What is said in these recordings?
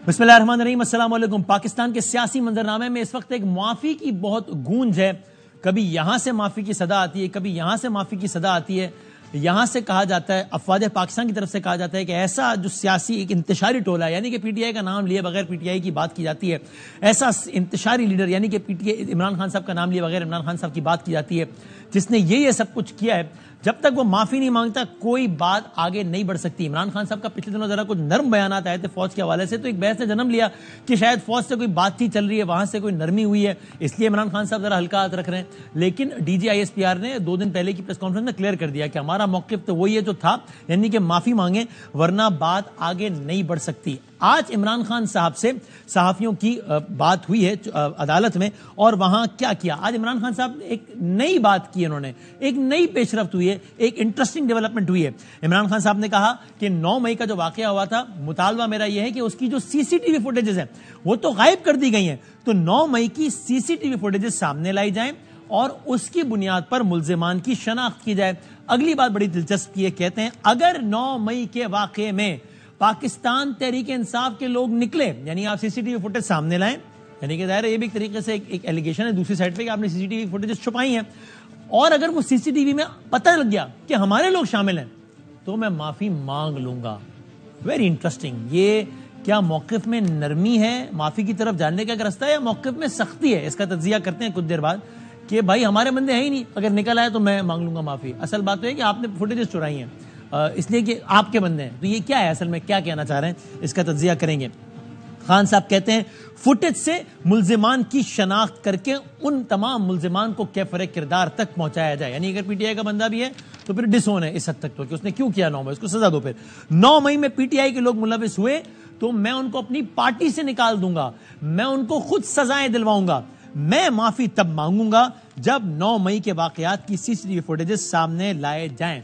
بسم اللہ الرحمن الرحیم، السلام علیکم۔ پاکستان کے سیاسی منظرنامے میں اس وقت ایک معافی کی بہت گونج ہے۔ کبھی یہاں سے معافی کی صدا آتی ہے، کبھی یہاں سے معافی کی صدا آتی ہے۔ یہاں سے کہا جاتا ہے، افواج پاکستان کی طرف سے کہا جاتا ہے کہ ایسا جو سیاسی ایک انتشاری ٹولہ ہے، یعنی کہ پی ٹی آئی کا نام لیے بغیر پی ٹی آئی کی بات کی جاتی ہے، ایسا انتشاری لیڈر یعنی کہ پی ٹی آئی عمران خان صاحب کا نام لیے بغیر عمران خان صاحب کی بات کی جاتی ہے، جس نے یہ سب کچھ کیا ہے، جب تک وہ معافی نہیں مانگتا کوئی بات آگے نہیں بڑھ سکتی۔ عمران خان صاحب کا پچھلے دنوں ذرا کچھ نرم بیانات آئے تھے فوج کے حوالے سے، تو ایک بحث نے جنم لیا کہ شاید فوج سے کوئی بات چیت چل رہی ہے، وہاں سے کوئی نرمی ہوئی ہے، اس لیے عمران خان صاحب ذرا ہلکا ہاتھ رکھ رہے ہیں۔ لیکن D G I S P R نے 2 دن پہلے کی پریس کانفرنس میں کلیئر کر دیا کہ ہمارا موقف تو وہی ہے جو تھا، یعنی کہ معافی مانگیں ورنہ بات آگے نہیں بڑھ سکتی۔ آج عمران خان صاحب سے صحافیوں کی بات ہوئی ہے عدالت میں، اور وہاں کیا کیا؟ آج عمران خان صاحب نے ایک نئی بات کی، انہوں نے ایک نئی پیش رفت ہوئی ہے، ایک انٹرسٹنگ ڈیولپمنٹ ہوئی ہے۔ عمران خان صاحب نے کہا کہ 9 مئی کا جو واقعہ ہوا تھا، مطالبہ میرا یہ ہے کہ اس کی جو سی سی ٹی وی فوٹیجز ہیں وہ تو غائب کر دی گئی ہیں، تو 9 مئی کی سی سی ٹی وی فوٹیجز سامنے لائی جائیں اور اس کی بنیاد پر ملزمان کی شناخت کی جائے۔ اگلی بات بڑی دلچسپ کی ہے، کہتے ہیں اگر 9 مئی کے واقعے میں پاکستان تحریک انصاف کے لوگ نکلے، یعنی آپ سی سی ٹی وی فوٹیج سامنے لائیں، یعنی کہ ظاہر ہے یہ بھی ایک طریقے سے ایک ایلیگیشن ہے دوسری سائڈ پہ کہ آپ نے سی سی ٹی وی فوٹیجز چھپائی ہیں، اور اگر وہ سی سی ٹی وی میں پتہ لگ گیا کہ ہمارے لوگ شامل ہیں تو میں معافی مانگ لوں گا۔ Very interesting. یہ کیا موقف میں نرمی ہے، معافی کی طرف جاننے کا ایک رستہ ہے، یا موقف میں سختی ہے؟ اس کا تجزیہ کرتے ہیں کچھ دیر بعد کہ بھائی ہمارے بندے ہیں ہی نہیں، اگر نکل آئے تو میں مانگ لوں گا معافی۔ اصل بات تو ہے کہ آپ نے فوٹیجز چرائی ہیں اس لیے کہ آپ کے بندے ہیں، تو یہ کیا ہے اصل میں، کیا کہنا چاہ رہے ہیں، اس کا تجزیہ کریں گے۔ خان صاحب کہتے ہیں فوٹیج سے ملزمان کی شناخت کر کے ان تمام ملزمان کو کیفر کردار تک پہنچایا جائے، یعنی اگر پی ٹی آئی کا بندہ بھی ہے تو پھر ڈس اون ہے اس حد تک تو کہ اس نے کیوں کیا 9 مئی، اس کو سزا دو۔ پھر 9 مئی میں پی ٹی آئی کے لوگ ملوث ہوئے تو میں ان کو اپنی پارٹی سے نکال دوں گا، میں ان کو خود سزائیں دلواؤں گا، میں معافی تب مانگوں گا جب 9 مئی کے واقعات کی سی سی ٹی وی فوٹیجز سامنے لائے جائیں۔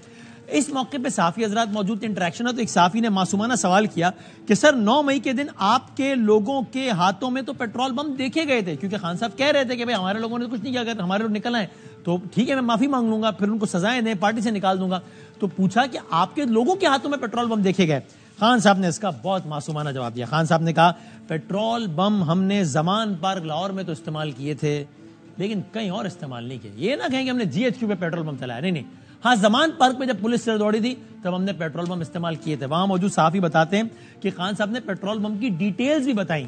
اس موقع پہ صحافی حضرات موجود تھے، انٹریکشن ہے، تو ایک صحافی نے معصومانہ سوال کیا کہ سر 9 مئی کے دن آپ کے لوگوں کے ہاتھوں میں تو پیٹرول بم دیکھے گئے تھے، کیونکہ خان صاحب کہہ رہے تھے کہ بھائی ہمارے لوگوں نے کچھ نہیں کیا، اگر ہمارے لوگ نکل آئے تو ٹھیک ہے میں معافی مانگ لوں گا، پھر ان کو سزائیں دیں، پارٹی سے نکال دوں گا۔ تو پوچھا کہ آپ کے لوگوں کے ہاتھوں میں پیٹرول بم دیکھے گئے؟ خان صاحب نے اس کا بہت معصومانہ جواب دیا۔ خان صاحب نے کہا پیٹرول بم ہم نے زمان پارک لاہور میں تو استعمال کیے تھے لیکن کہیں اور استعمال نہیں کیے۔ یہ نہ کہیں کہ ہم نے جی ایچ کیو پہ پیٹرول بم چلایا، نہیں۔ ہاں، زمان پارک میں جب پولیس سے دوڑی تھی تب ہم نے پیٹرول بم استعمال کیے تھے۔ وہاں موجود صحافی بتاتے ہیں کہ خان صاحب نے پیٹرول بم کی ڈیٹیلز بھی بتائیں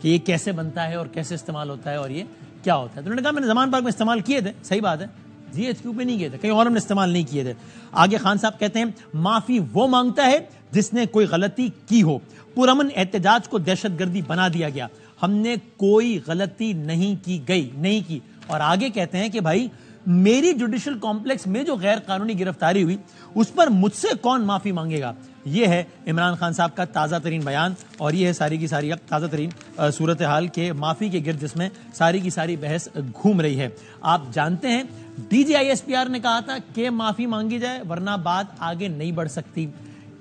کہ یہ کیسے بنتا ہے اور کیسے استعمال ہوتا ہے اور یہ کیا ہوتا ہے۔ تو انہوں نے کہا میں نے زمان پارک میں استعمال کیے تھے، صحیح بات ہے، جی ایچ کیو پہ نہیں کیے تھے، کہیں اور ہم نے استعمال نہیں کیے تھے۔ آگے خان صاحب کہتے ہیں معافی وہ مانگتا ہے جس نے کوئی غلطی کی ہو، پرامن احتجاج کو دہشت گردی بنا دیا گیا، ہم نے کوئی غلطی نہیں کی۔ اور آگے کہتے ہیں کہ بھائی میری جوڈیشل کمپلیکس میں جو غیر قانونی گرفتاری ہوئی اس پر مجھ سے کون معافی مانگے گا؟ یہ ہے عمران خان صاحب کا تازہ ترین بیان، اور یہ ہے ساری کی ساری اب تازہ ترین صورتحال کے معافی کے گرد جس میں ساری کی ساری بحث گھوم رہی ہے۔ آپ جانتے ہیں D G I S P R نے کہا تھا کہ معافی مانگی جائے ورنہ بات آگے نہیں بڑھ سکتی۔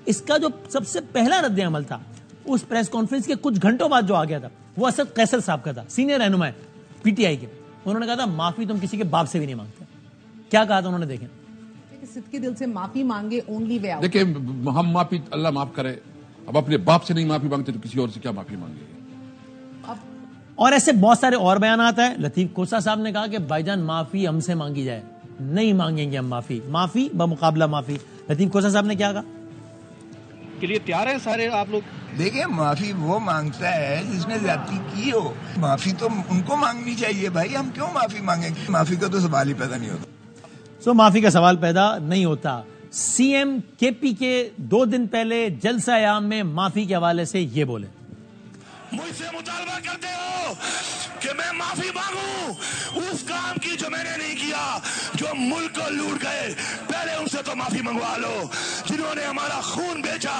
اس کا جو سب سے پہلا رد عمل تھا اس پریس کانفرنس کے کچھ گھنٹوں بعد جو آ گیا تھا وہ اسد قیصر صاحب کا تھا، سینئر رہنما پی ٹی آئی کے۔ انہوں نے کہا تھا معافی تم کسی کے باپ سے بھی نہیں مانگتے۔ کیا کہا تھا انہوں نے؟ دیکھیں، صدقے دل سے معافی مانگے، اونلی وے آؤٹ۔ دیکھیں ہم معافی اللہ معاف کرے، اب اپنے باپ سے نہیں معافی مانگتے تو کسی اور سے کیا معافی مانگے گے؟ اور ایسے بہت سارے اور بیانات ہیں۔ لطیف کوسا صاحب نے کہا کہ بھائی جان معافی ہم سے مانگی جائے، نہیں مانگیں گے ہم معافی بمقابلہ معافی۔ لطیف کوسا صاحب نے کیا کہا؟ کے لیے تیار ہیں سارے آپ لوگ؟ دیکھیں معافی وہ مانگتا ہے جس نے زیادتی کی ہو، معافی تو ان کو مانگنی چاہیے بھائی، ہم کیوں معافی مانگیں؟ معافی کا تو سوال ہی پیدا نہیں ہوتا۔ معافی کا سوال پیدا نہیں ہوتا۔ سی ایم کے پی کے 2 دن پہلے جلسہ عام میں معافی کے حوالے سے یہ بولے، مجھ سے مطالبہ کرتے ہو کہ میں معافی مانگوں اس کام کی جو میں نے نہیں کیا، جو ملک کو لوٹ گئے، پہلے ان سے تو معافی منگوا لو۔ جنہوں نے ہمارا خون بیچا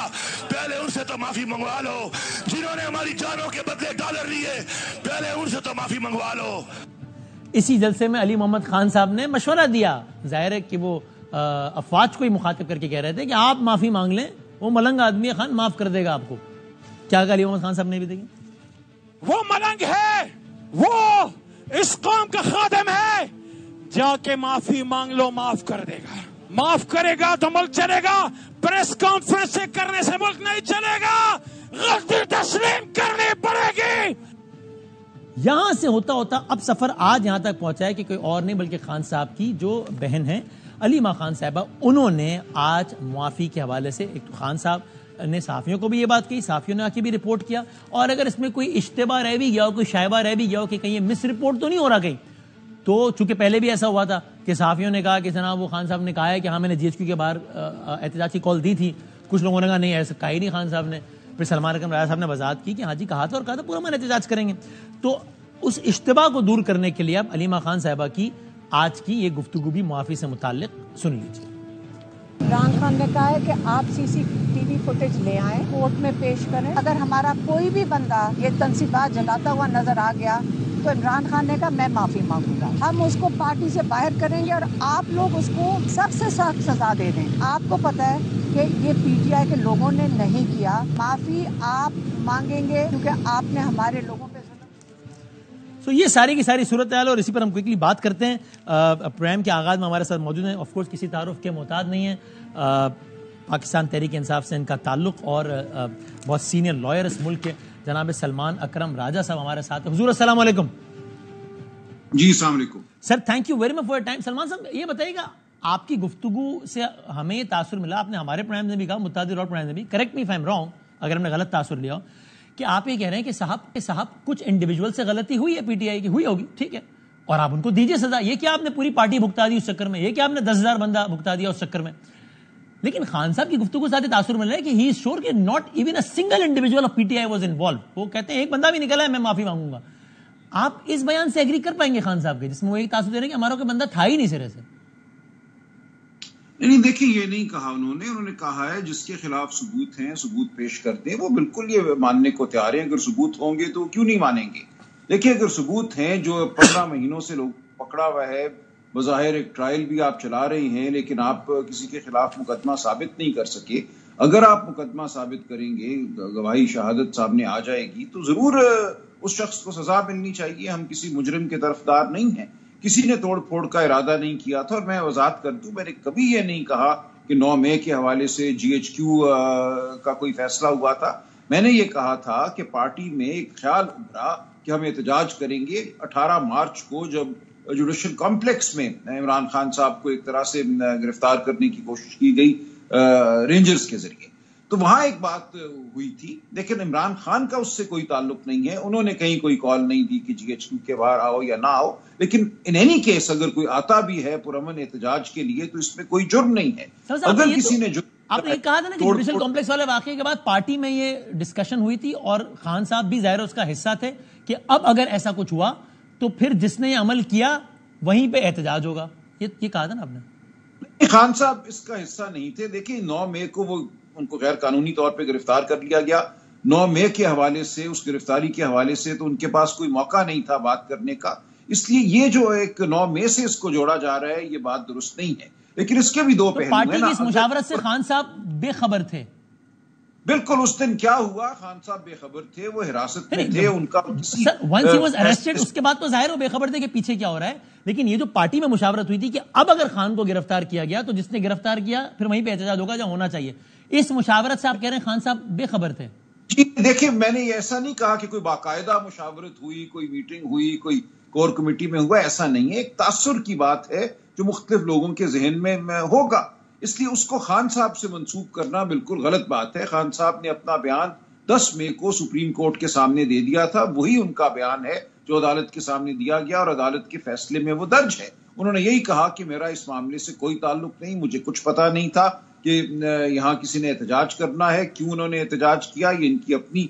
پہلے ان سے تو معافی منگوا لو۔ جنہوں نے ہماری جانوں کے بدلے ڈالر لیے پہلے ان سے تو معافی منگوا لو۔ اسی جلسے میں علی محمد خان صاحب نے مشورہ دیا، ظاہر ہے کہ وہ افواج کو ہی مخاطب کر کے کہہ رہے تھے کہ آپ معافی مانگ لیں، وہ ملنگ آدمی ہے، خان معاف کر دے گا آپ کو۔ کیا کہا علی محمد خان صاحب نے بھی؟ دیکھیں، وہ ملنگ ہے، وہ اس قوم کا خادم ہے، جا کے معافی مانگ لو، معاف کر دے گا، معاف کرے گا تو ملک چلے گا۔ پریس کانفرنس کرنے سے ملک نہیں چلے گا، غلطی تسلیم کرنے یہاں سے ہوتا ہوتا اب سفر آج یہاں تک پہنچا ہے کہ کوئی اور نہیں بلکہ خان صاحب کی جو بہن ہیں علیمہ خان صاحبہ، انہوں نے آج معافی کے حوالے سے ایک تو خان صاحب نے صحافیوں کو بھی یہ بات کہی، صحافیوں نے آ کے بھی رپورٹ کیا، اور اگر اس میں کوئی اشتباہ رہ بھی گیا ہو، کوئی شائبہ رہ بھی گیا ہو کہ کہیں یہ مس رپورٹ تو نہیں ہو رہا کہیں، تو چونکہ پہلے بھی ایسا ہوا تھا کہ صحافیوں نے کہا کہ جناب وہ خان صاحب نے کہا ہے کہ ہاں میں نے جی ایچ کیو کے باہر احتجاج کی کال دی تھی، کچھ لوگوں نے کہا نہیں ایسا کہا ہی نہیں خان صاحب نے، پھر سلمان اکرم راجہ صاحب نے وضاحت کی کہ ہاں جی کہا تھا اور کہا تھا پورا من احتجاج کریں گے. تو اس اشتباہ کو دور کرنے کے لیے اب علیمہ خان صاحبہ کی آج کی یہ گفتگو بھی معافی سے متعلق سن لیجیے. عمران خان نے کہا ہے کہ آپ سی سی ٹی وی فوٹیج لے آئیں، کورٹ میں پیش کریں. اگر ہمارا کوئی بھی بندہ یہ تنصیبات جگاتا ہوا نظر آ گیا تو عمران خان نے کہا میں معافی مانگوں گا، ہم اس کو پارٹی سے باہر کریں گے اور آپ لوگ اس کو سخت سے سخت سزا دے دیں. آپ کو پتہ ہے کہ یہ پی ٹی آئی کے لوگوں نے نہیں کیا، معافی آپ مانگیں گے کیونکہ آپ نے ہمارے لوگوں پہ تو یہ ساری کی ساری صورتحال اور اسی پر ہم کوئکلی بات کرتے ہیں. پروگرام کے آغاز میں ہمارے ساتھ موجود ہیں، آف کورس کسی تعارف کے محتاج نہیں ہیں، پاکستان تحریک انصاف سے ان کا تعلق اور بہت سینئر لائر اس ملک کے جناب سلمان اکرم راجہ صاحب ہمارے ساتھ. حضور السلام علیکم. جی السلام علیکم sir, thank you very much for your time. Salman صاحب یہ بتائیے گا، آپ کی گفتگو سے ہمیں یہ تاثر ملا، آپ نے ہمارے پروگرام میں بھی کہا، متعدد اور پروگرام میں بھی، correct me if I am wrong اگر ہم نے غلط تاثر لیا ہو، کہ آپ یہ کہہ رہے ہیں کہ صاحب کچھ انڈیویجول سے غلطی ہوئی ہے پی ٹی آئی کی، ہوئی ہوگی ٹھیک ہے، اور آپ ان کو دیجئے سزا. یہ کیا آپ نے پوری پارٹی بھگتا دی اس چکر میں، یہ کیا آپ نے 10,000 بندہ بھگتا دیا اس چکر میں. لیکن خان صاحب کی گفتگو سے تاثر مل رہا ہے کہ ہی از شور کہ not even a single individual of P T I was involved. وہ کہتے ہیں ایک بندہ بھی نکلا ہے میں معافی مانگوں گا. آپ اس بیان سے ایگری کر پائیں گے خان صاحب کے جس میں وہ ایک تاثر دے رہے ہیں کہ ہمارا کوئی بندہ تھا ہی نہیں سرے سے؟ نہیں دیکھیں، یہ نہیں کہا انہوں نے کہا ہے جس کے خلاف ثبوت ہیں ثبوت پیش کر دیں. وہ بالکل یہ ماننے کو تیار ہیں، اگر ثبوت ہوں گے تو کیوں نہیں مانیں گے. دیکھیں اگر ثبوت ہیں، جو 15 مہینوں سے لوگ پکڑا ہوا ہے، بظاہر ایک ٹرائل بھی آپ چلا رہے ہیں لیکن آپ کسی کے خلاف مقدمہ ثابت نہیں کر سکے. اگر آپ مقدمہ ثابت کریں گے، گواہی شہادت سامنے آ جائے گی تو ضرور اس شخص کو سزا ملنی چاہیے. ہم کسی مجرم کے طرفدار نہیں ہیں، کسی نے توڑ پھوڑ کا ارادہ نہیں کیا تھا. اور میں وضاحت کر دوں، میں نے کبھی یہ نہیں کہا کہ 9 مئی کے حوالے سے جی ایچ کیو کا کوئی فیصلہ ہوا تھا. میں نے یہ کہا تھا کہ پارٹی میں ایک خیال ابھرا کہ ہم احتجاج کریں گے 18 مارچ کو، جب جوڈیشل کمپلیکس میں عمران خان صاحب کو ایک طرح سے گرفتار کرنے کی کوشش کی گئی رینجرز کے ذریعے. تو وہاں ایک بات ہوئی تھی، لیکن عمران خان کا اس سے کوئی تعلق نہیں ہے. انہوں نے کہیں کوئی کال نہیں دی کہ جی ایچ کیو کے باہر آؤ یا نہ آؤ. لیکن ان اینی کیس اگر کوئی آتا بھی ہے پرامن احتجاج کے لیے تو اس میں کوئی جرم نہیں ہے. اگر کسی نے آپ نے کہا تھا نا کہ جوڈیشل کمپلیکس والے واقعے کے بعد پارٹی میں یہ ڈسکشن ہوئی تھی اور خان صاحب بھی ظاہر اس کا حصہ تھے کہ اب اگر ایسا کچھ ہوا تو پھر جس نے یہ عمل کیا وہیں پہ احتجاج ہوگا. یہ کہا تھا نا آپ نے. خان صاحب اس کا حصہ نہیں تھے. دیکھیں 9 مئی کو وہ ان کو غیر قانونی طور پہ گرفتار کر لیا گیا. 9 مئی کے حوالے سے، اس گرفتاری کے حوالے سے تو ان کے پاس کوئی موقع نہیں تھا بات کرنے کا. اس لیے یہ جو ایک 9 مئی سے اس کو جوڑا جا رہا ہے یہ بات درست نہیں ہے. لیکن اس کے بھی دو پہلو ہیں. پارٹی کی اس مشاورت سے خان صاحب بے خبر تھے. بالکل اس دن کیا ہوا، خان صاحب بے خبر تھے، وہ حراست میں تھے. ان کا ونس ہی واز اریسٹڈ، اس کے بعد تو ظاہر وہ بے خبر تھے کہ پیچھے کیا ہو رہا ہے. لیکن یہ جو پارٹی میں مشاورت ہوئی تھی کہ اب اگر خان کو گرفتار کیا گیا تو جس نے گرفتار کیا پھر وہیں پہ احتجاج ہوگا جہاں ہونا چاہیے، اس مشاورت سے آپ کہہ رہے ہیں خان صاحب بے خبر تھے؟ جی دیکھیں، میں نے ایسا نہیں کہا کہ کوئی باقاعدہ مشاورت ہوئی، کوئی میٹنگ ہوئی، کوئی کور کمیٹی میں ہوا، ایسا نہیں ہے. ایک تاثر کی بات ہے جو مختلف لوگوں کے ذہن میں ہوگا. اس لیے اس کو خان صاحب سے منسوب کرنا بالکل غلط بات ہے. خان صاحب نے اپنا بیان 10 مئی کو سپریم کورٹ کے سامنے دے دیا تھا. وہی ان کا بیان ہے جو عدالت کے سامنے دیا گیا اور عدالت کے فیصلے میں وہ درج ہے. انہوں نے یہی کہا کہ میرا اس معاملے سے کوئی تعلق نہیں، مجھے کچھ پتا نہیں تھا کہ یہاں کسی نے احتجاج کرنا ہے، کیوں انہوں نے احتجاج کیا یہ ان کی اپنی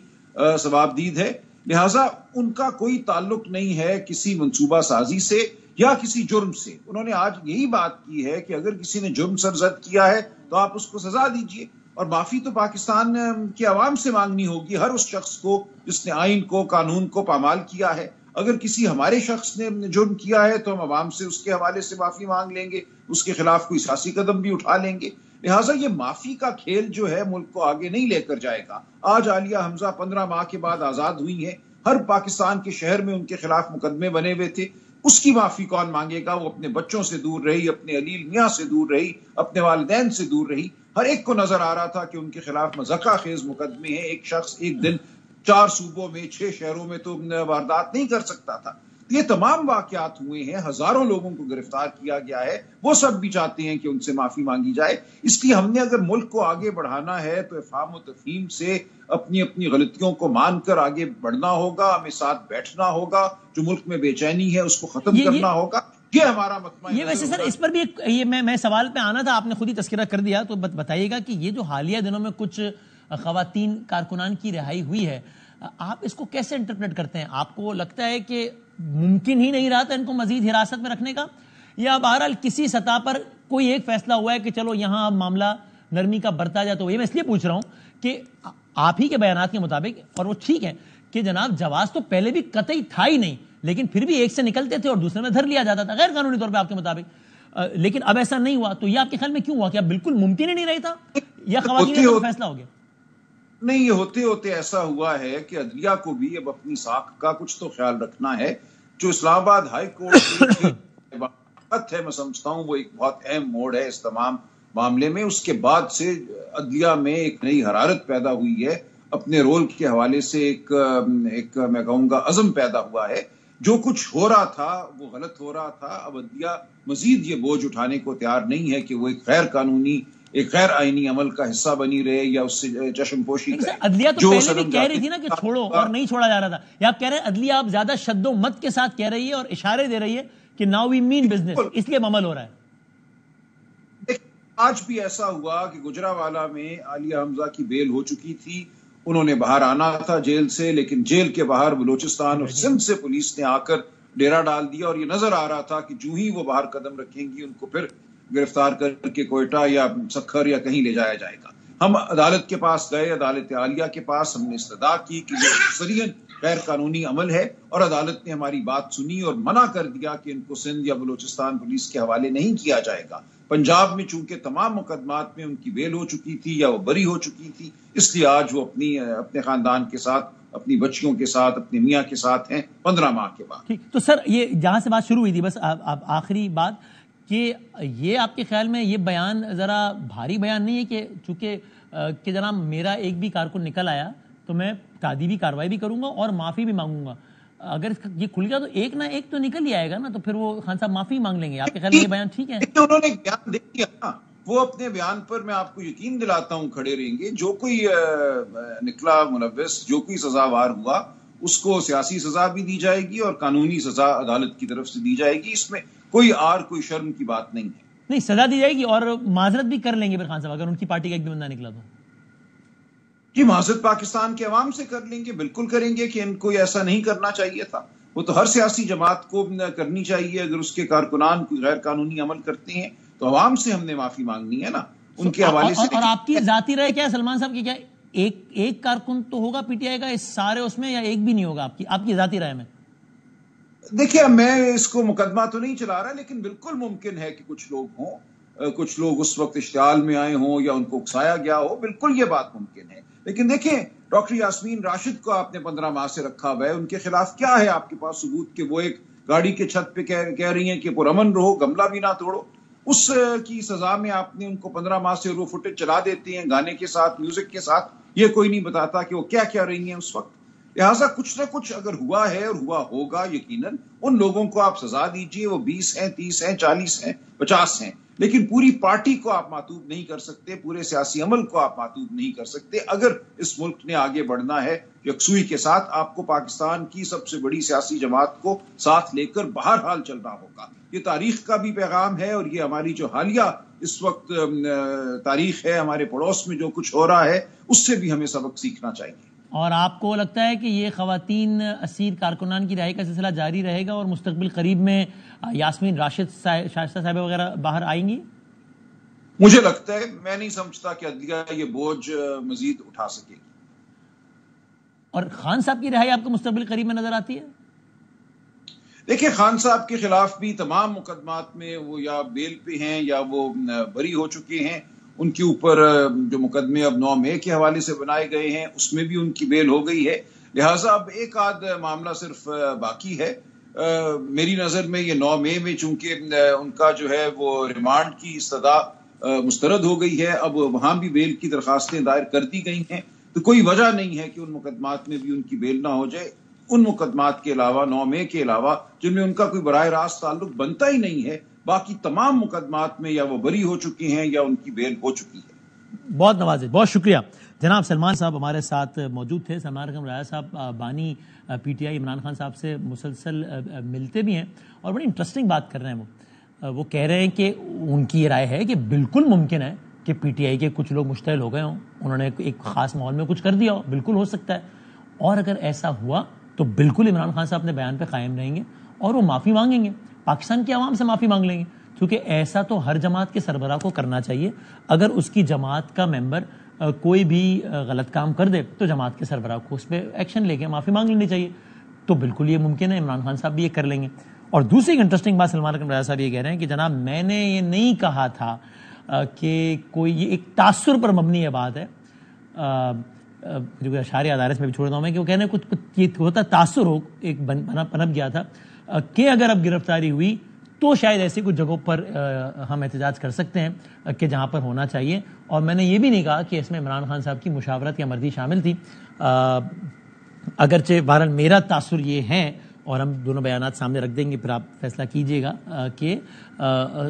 ثوابدید ہے. لہٰذا ان کا کوئی تعلق نہیں ہے کسی منصوبہ سازی سے یا کسی جرم سے. انہوں نے آج یہی بات کی ہے کہ اگر کسی نے جرم سرزد کیا ہے تو آپ اس کو سزا دیجئے. اور معافی تو پاکستان کی عوام سے مانگنی ہوگی، ہر اس شخص کو جس نے آئین کو، قانون کو پامال کیا ہے. اگر کسی ہمارے شخص نے جرم کیا ہے تو ہم عوام سے اس کے حوالے سے معافی مانگ لیں گے، اس کے خلاف کوئی سیاسی قدم بھی اٹھا لیں گے. لہٰذا یہ معافی کا کھیل جو ہے ملک کو آگے نہیں لے کر جائے گا. آج عالیہ حمزہ 15 ماہ کے بعد آزاد ہوئی ہیں. ہر پاکستان کے شہر میں ان کے خلاف مقدمے بنے ہوئے تھے. اس کی معافی کون مانگے گا؟ وہ اپنے بچوں سے دور رہی، اپنے علیل میاں سے دور رہی، اپنے والدین سے دور رہی. ہر ایک کو نظر آ رہا تھا کہ ان کے خلاف مذاکرہ خیز مقدمے ہیں. ایک شخص ایک دن 4 صوبوں میں 6 شہروں میں تو واردات نہیں کر سکتا تھا. یہ تمام واقعات ہوئے ہیں, ہزاروں لوگوں کو گرفتار کیا گیا ہے, وہ سب بھی چاہتے ہیں کہ ان سے معافی مانگی جائے. اس لیے ہم نے اگر ملک کو آگے بڑھانا ہے تو افہام و تفہیم سے اپنی اپنی غلطیوں کو مان کر آگے بڑھنا ہوگا, ہمیں ساتھ بیٹھنا ہوگا, جو ملک میں بے چینی ہے اس کو ختم کرنا ہوگا. یہ ہمارا مطمئن. یہ ویسے سر اس پر بھی یہ میں سوال پہ آنا تھا, آپ نے خود ہی تذکرہ کر دیا, تو بتائیے گا کہ یہ جو حالیہ دنوں میں کچھ خواتین کارکنان کی رہائی ہوئی ہے, آپ اس کو کیسے انٹرپریٹ کرتے ہیں؟ آپ کو لگتا ہے کہ ممکن ہی نہیں رہا تھا ان کو مزید حراست میں رکھنے کا, یا بہرحال کسی سطح پر کوئی ایک فیصلہ ہوا ہے کہ چلو یہاں معاملہ نرمی کا برتا جاتا ہو؟ یہ میں اس لیے پوچھ رہا ہوں کہ آپ ہی کے بیانات کے مطابق, اور وہ ٹھیک ہے کہ جناب جواز تو پہلے بھی قطعی تھا ہی نہیں, لیکن پھر بھی ایک سے نکلتے تھے اور دوسرے میں دھر لیا جاتا تھا غیر قانونی طور پہ آپ کے مطابق, لیکن اب ایسا نہیں ہوا. تو یہ آپ کے خیال میں کیوں ہوا؟ کیا بالکل ممکن ہی نہیں رہی تھا, یا خواتین کا فیصلہ ہو گیا؟ نہیں, یہ ہوتے ہوتے ایسا ہوا ہے کہ عدلیہ کو بھی اب اپنی ساکھ کا کچھ تو خیال رکھنا ہے. جو اسلام آباد ہائی کورٹ ہے, میں سمجھتا ہوں وہ ایک بہت اہم موڑ ہے اس تمام معاملے میں. اس کے بعد سے عدلیہ میں ایک نئی حرارت پیدا ہوئی ہے, اپنے رول کے حوالے سے ایک میں کہوں گا عزم پیدا ہوا ہے. جو کچھ ہو رہا تھا وہ غلط ہو رہا تھا. اب عدلیہ مزید یہ بوجھ اٹھانے کو تیار نہیں ہے کہ وہ ایک غیر قانونی, ایک غیر آئینی عمل کا حصہ بنی رہے یا اس سے چشم پوشی کرے. عدلیہ تو پہلے بھی کہہ رہی تھی نا کہ چھوڑو, اور نہیں چھوڑا جا رہا تھا. یا آپ کہہ رہے ہیں عدلیہ آپ زیادہ شد و مت کے ساتھ کہہ رہی ہے اور اشارے دے رہی ہے کہ ناؤ وی مین بزنس, اس لیے عمل ہو رہا ہے. آج بھی ایسا ہوا کہ گجرانوالہ میں عالیہ حمزہ کی بیل ہو چکی تھی, انہوں نے باہر آنا تھا جیل سے, لیکن جیل کے باہر بلوچستان اور سندھ سے پولیس نے آ کر ڈیرا ڈال دیا, اور یہ نظر آ رہا تھا کہ جو ہی وہ باہر قدم رکھیں گی ان کو پھر گرفتار کر کے کوئٹہ یا سکھر یا کہیں لے جایا جائے گا. ہم عدالت کے پاس گئے, عدالت عالیہ کے پاس, ہم نے استدعا کی کہ یہ صریحاً غیر قانونی عمل ہے, اور عدالت نے ہماری بات سنی اور منع کر دیا کہ ان کو سندھ یا بلوچستان پولیس کے حوالے نہیں کیا جائے گا. پنجاب میں چونکہ تمام مقدمات میں ان کی بیل ہو چکی تھی یا وہ بری ہو چکی تھی, اس لیے آج وہ اپنے خاندان کے ساتھ, اپنی بچیوں کے ساتھ, اپنے میاں کے ساتھ ہیں 15 ماہ کے بعد. تو سر یہ جہاں سے بات شروع ہوئی تھی, بس آخری بات کہ یہ آپ کے خیال میں یہ بیان ذرا بھاری بیان نہیں ہے کہ چونکہ کہ جناب میرا ایک بھی کارکن نکل آیا تو میں تعدیبی کارروائی بھی کروں گا اور معافی بھی مانگوں گا, اگر یہ کھل گیا تو ایک نہ ایک تو نکل ہی آئے گا نا, تو پھر وہ خان صاحب معافی مانگ لیں گے. آپ کے خیال میں یہ بیان ٹھیک ہے؟ انہوں نے بیان دے دیا نا, وہ اپنے بیان پر میں آپ کو یقین دلاتا ہوں کھڑے رہیں گے. جو کوئی نکلا ملوث, جو کوئی سزاوار ہوا, اس کو سیاسی سزا بھی دی جائے گی اور قانونی سزا عدالت کی طرف سے دی جائے گی. اس میں کوئی کوئی شرم کی بات نہیں ہے. نہیں, سزا دی جائے گی اور معذرت بھی کر لیں گے پھر خان صاحب اگر ان کی پارٹی کا ایک بھی بندہ نکلا تو. جی, معذرت پاکستان کے عوام سے کر لیں گے, بالکل کریں گے کہ ان کو ایسا نہیں کرنا چاہیے تھا. وہ تو ہر سیاسی جماعت کو کرنی چاہیے. اگر اس کے کارکنان کوئی غیر قانونی عمل کرتے ہیں تو عوام سے ہم نے معافی مانگنی ہے نا, ان کے حوالے سے. اور آپ کی ذاتی رائے کیا ہے سلمان صاحب کی, کیا ایک کارکن تو ہوگا پی ٹی آئی کا اس سارے اس میں, یا ایک بھی نہیں ہوگا آپ کی ذاتی رائے میں؟ دیکھیے, میں اس کو مقدمہ تو نہیں چلا رہا, لیکن بالکل ممکن ہے کہ کچھ لوگ ہوں, کچھ لوگ اس وقت اشتعال میں آئے ہوں یا ان کو اکسایا گیا ہو, بالکل یہ بات ممکن ہے. لیکن دیکھیں, ڈاکٹر یاسمین راشد کو آپ نے 15 ماہ سے رکھا ہوا ہے, ان کے خلاف کیا ہے آپ کے پاس ثبوت کہ وہ ایک گاڑی کے چھت پہ کہہ رہی ہیں کہ پرامن رہو, گملہ بھی نہ توڑو. اس کی سزا میں آپ نے ان کو 15 ماہ سے وہ فوٹیج چلا دیتے ہیں گانے کے ساتھ, میوزک کے ساتھ, یہ کوئی نہیں بتاتا کہ وہ کیا کیا رہی ہیں اس وقت. لہٰذا کچھ نہ کچھ اگر ہوا ہے اور ہوا ہوگا, یقیناً ان لوگوں کو آپ سزا دیجئے, وہ 20 ہیں, 30 ہیں, 40 ہیں, 50 ہیں, لیکن پوری پارٹی کو آپ معطوب نہیں کر سکتے, پورے سیاسی عمل کو آپ معطوب نہیں کر سکتے. اگر اس ملک نے آگے بڑھنا ہے یکسوئی کے ساتھ, آپ کو پاکستان کی سب سے بڑی سیاسی جماعت کو ساتھ لے کر بہرحال چلنا ہوگا. یہ تاریخ کا بھی پیغام ہے, اور یہ ہماری جو حالیہ اس وقت تاریخ ہے, ہمارے پڑوس میں جو کچھ ہو رہا ہے, اس سے بھی ہمیں سبق سیکھنا چاہیے. اور آپ کو لگتا ہے کہ یہ خواتین اسیر کارکنان کی رہائی کا سلسلہ جاری رہے گا اور مستقبل قریب میں یاسمین راشد شائستہ صاحبہ وغیرہ باہر آئیں گی؟ مجھے لگتا ہے, میں نہیں سمجھتا کہ عدلیہ یہ بوجھ مزید اٹھا سکے گی. اور خان صاحب کی رہائی آپ کو مستقبل قریب میں نظر آتی ہے؟ دیکھیں, خان صاحب کے خلاف بھی تمام مقدمات میں وہ یا بیل پہ ہیں یا وہ بری ہو چکے ہیں. ان کے اوپر جو مقدمے اب 9 مئی کے حوالے سے بنائے گئے ہیں, اس میں بھی ان کی بیل ہو گئی ہے. لہٰذا اب ایک آدھ معاملہ صرف باقی ہے. میری نظر میں یہ 9 مئی میں چونکہ ان کا جو ہے وہ ریمانڈ کی استدعا مسترد ہو گئی ہے, اب وہاں بھی بیل کی درخواستیں دائر کر دی گئی ہیں. تو کوئی وجہ نہیں ہے کہ ان مقدمات میں بھی ان کی بیل نہ ہو جائے، ان مقدمات کے علاوہ 9 مئی کے علاوہ جن میں ان کا کوئی براہ راست تعلق بنتا ہی نہیں ہے، باقی تمام مقدمات میں یا وہ بری ہو چکی ہیں یا ان کی بیل ہو چکی ہے۔ بہت نوازش، بہت شکریہ جناب سلمان صاحب ہمارے ساتھ موجود تھے۔ سلمان رحم راجہ صاحب بانی پی ٹی آئی عمران خان صاحب سے مسلسل ملتے بھی ہیں اور بڑی انٹرسٹنگ بات کر رہے ہیں۔ وہ کہہ رہے ہیں کہ ان کی یہ رائے ہے کہ بالکل ممکن ہے کہ پی ٹی آئی کے کچھ لوگ مشتعل ہو گئے ہوں، انہوں نے ایک خاص ماحول میں کچھ کر دیا ہو، بالکل ہو سکتا ہے، اور اگر ایسا ہوا تو بالکل عمران خان صاحب اپنے بیان پہ قائم رہیں گے اور وہ معافی مانگیں گے، پاکستان کی عوام سے معافی مانگ لیں گے، کیونکہ ایسا تو ہر جماعت کے سربراہ کو کرنا چاہیے۔ اگر اس کی جماعت کا ممبر کوئی بھی غلط کام کر دے تو جماعت کے سربراہ کو اس پہ ایکشن لے کے معافی مانگ لینی چاہیے، تو بالکل یہ ممکن ہے، عمران خان صاحب بھی یہ کر لیں گے۔ اور دوسری ایک انٹرسٹنگ بات سلمان رحم راجہ صاحب یہ کہہ رہے ہیں کہ جناب میں نے یہ نہیں کہا تھا کہ کوئی یہ ایک تاثر پر مبنی یہ بات ہے، جو اشعار ادارے میں بھی چھوڑ دیتا ہوں میں کہ وہ کہہ رہے ہیں کچھ یہ ہوتا تاثر ہو ایک پنپ گیا تھا کہ اگر اب گرفتاری ہوئی تو شاید ایسی کچھ جگہوں پر ہم احتجاج کر سکتے ہیں کہ جہاں پر ہونا چاہیے، اور میں نے یہ بھی نہیں کہا کہ اس میں عمران خان صاحب کی مشاورت یا مرضی شامل تھی، اگرچہ بہرحال میرا تاثر یہ ہے اور ہم دونوں بیانات سامنے رکھ دیں گے، پھر آپ فیصلہ کیجئے گا کہ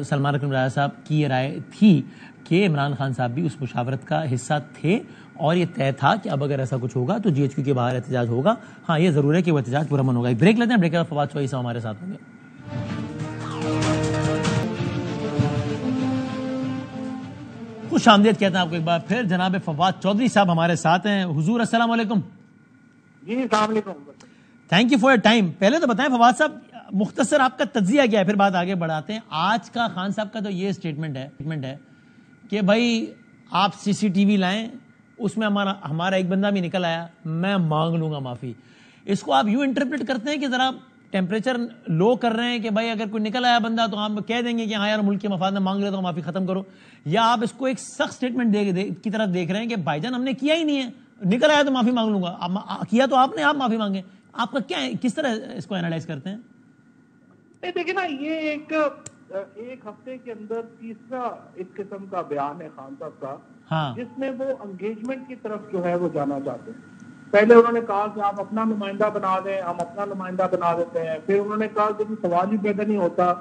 سلمان رحم راجہ صاحب کی یہ رائے تھی کہ عمران خان صاحب بھی اس مشاورت کا حصہ تھے اور یہ طے تھا کہ اب اگر ایسا کچھ ہوگا تو جی ایچ کیو کے باہر احتجاج ہوگا۔ ہاں یہ ضرور ہے کہ وہ احتجاج پرامن ہوگا۔ ایک بریک لیتے ہیں، بریک کے بعد فواد چوہی صاحب ہمارے ساتھ ہوں گے۔ خوش آمدید کہتے ہیں آپ کو ایک بار پھر، جناب فواد چودھری صاحب ہمارے ساتھ ہیں۔ حضور السلام علیکم۔ جی السلام علیکم۔ Thank you for your time. پہلے تو بتائیں فواد صاحب، مختصر آپ کا تجزیہ کیا ہے، پھر بات آگے بڑھاتے ہیں۔ آج کا خان صاحب کا تو یہ اسٹیٹمنٹ ہے کہ بھائی آپ سی سی ٹی وی لائیں، اس میں ہمارا ایک بندہ بھی نکل آیا، میں مانگ لوں گا معافی۔ اس کو آپ یوں انٹرپریٹ کرتے ہیں کہ ذرا ٹیمپریچر لو کر رہے ہیں کہ بھائی اگر کوئی نکل آیا بندہ تو آپ کہہ دیں گے کہ ہاں یار ملک کے مفاد میں مانگ رہے تو معافی ختم کرو، یا آپ اس کو ایک سخت اسٹیٹمنٹ کی طرف دیکھ رہے ہیں کہ بھائی جان ہم نے کیا ہی نہیں ہے، نکل آیا تو معافی مانگ لوں گا، کیا تو آپ نے، آپ معافی مانگیں۔ آپ کا کیا ہے، کس طرح اس کو اینالائز کرتے ہیں؟ دیکھیں نا، یہ ایک ہفتے کے اندر تیسرا اس قسم کا بیان ہے خان صاحب کا، جس میں وہ انگیجمنٹ کی طرف جو ہے وہ جانا چاہتے ہیں۔ پہلے انہوں نے کہا کہ آپ اپنا نمائندہ بنا دیں، ہم اپنا نمائندہ بنا دیتے ہیں، پھر انہوں نے کہا کہ سوال ہی پیدا نہیں ہوتا